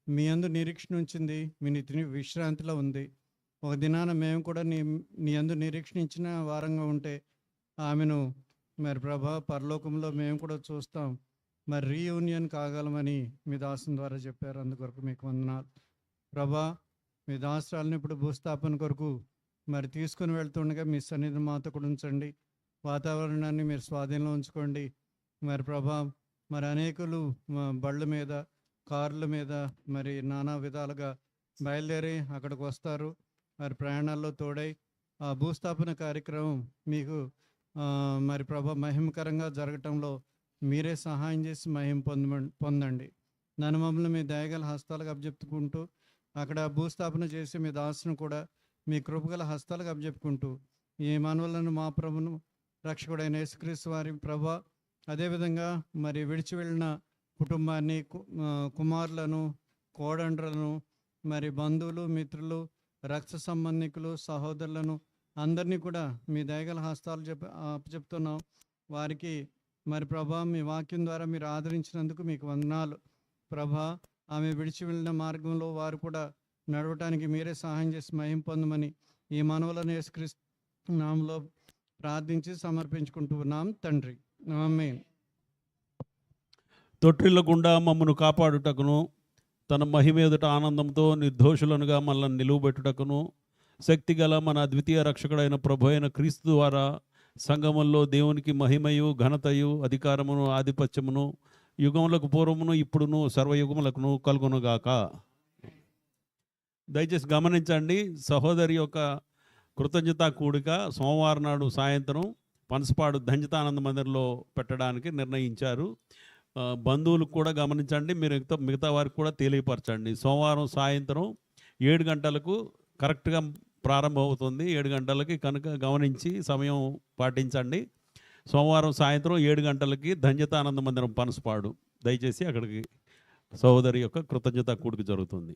Speaker 6: మీ యందు నిరీక్షణ ఉంచింది, మీ విశ్రాంతిలో ఉంది. ఒక దినాన మేము కూడా నీ యందు నిరీక్షణ ఇచ్చిన వారంగా ఉంటే ఆమెను మరి ప్రభా పరలోకంలో మేము కూడా చూస్తాం, మరి రీయూనియన్ కాగలమని మీ దాసుని ద్వారా చెప్పారు. అందుకొరకు మీకు వందనాలు ప్రభా. మీ దాసరాలను ఇప్పుడు భూస్థాపన కొరకు మరి తీసుకుని వెళ్తుండగా మీ సన్నిధిని మాతో కూడా ఉంచండి. వాతావరణాన్ని మీరు స్వాధీనంలో ఉంచుకోండి. మరి ప్రభా, మరి అనేకులు బళ్ళ మీద, కార్ల మీద మరి నానా విధాలుగా బయలుదేరి అక్కడికి వస్తారు. మరి ప్రయాణాల్లో తోడై ఆ భూస్థాపన కార్యక్రమం మీకు మరి ప్రభా మహిమకరంగా జరగటంలో మీరే సహాయం చేసి మహిమ పొందండి. నన్ను మమ్మల్ని మీ దయగల హస్తాలకు అప్పచెప్పుకుంటూ, అక్కడ భూస్థాపన చేసి మీ దాసును కూడా మీ కృపగల హస్తాలకు అప్పచెప్పుకుంటూ, ఈ మనవలను మా ప్రభును రక్షకుడైన యేసుక్రీస్తు వారి ప్రభా, అదేవిధంగా మరి విడిచి వెళ్ళిన కుటుంబాన్ని, కుమారులను, కోడండ్రలను, మరి బంధువులు, మిత్రులు, రక్త సంబంధికులు, సహోదరులను అందరినీ కూడా మీ దయగల హస్తాలు చెప్తున్నాం. వారికి మరి ప్రభా మీ వాక్యం ద్వారా మీరు ఆదరించినందుకు మీకు వందనాలు ప్రభా. ఆమె విడిచి వెళ్ళిన మార్గంలో వారు కూడా నడవటానికి మీరే సహాయం చేసి మహిమ పొందమని ఈ మనవులను యేసుక్రీస్తు నామములో ప్రార్థించి సమర్పించుకుంటున్నాం తండ్రి, ఆమేన్.
Speaker 4: తొట్టిల్లకుండా మమ్మను కాపాడుటకును, తన మహిమ ఎదుట ఆనందంతో నిర్దోషులనుగా మనల్ని నిలువబెట్టుటకును, శక్తిగల మన అద్వితీయ రక్షకుడైన ప్రభు అయిన క్రీస్తు ద్వారా సంఘముల్లో దేవునికి మహిమయు, ఘనతయు, అధికారమును, ఆధిపత్యమును యుగములకు పూర్వమును ఇప్పుడును సర్వయుగములకును కలుగునుగాక. దయచేసి గమనించండి, సహోదరి యొక్క కృతజ్ఞతా కూడిక సోమవారం నాడు సాయంత్రం పనసపాడు ధన్యతానంద మందిర్లో పెట్టడానికి నిర్ణయించారు. బంధువులకు కూడా గమనించండి, మీరు మిగతా వారికి కూడా తెలియపరచండి. సోమవారం సాయంత్రం 7 గంటలకు కరెక్ట్గా ప్రారంభమవుతుంది. 7 గంటలకి కనుక గమనించి సమయం పాటించండి. సోమవారం సాయంత్రం 7 గంటలకి ధన్యతానంద మందిరం పనసపాడు, దయచేసి అక్కడికి సహోదరి యొక్క కృతజ్ఞత కూడిక జరుగుతుంది.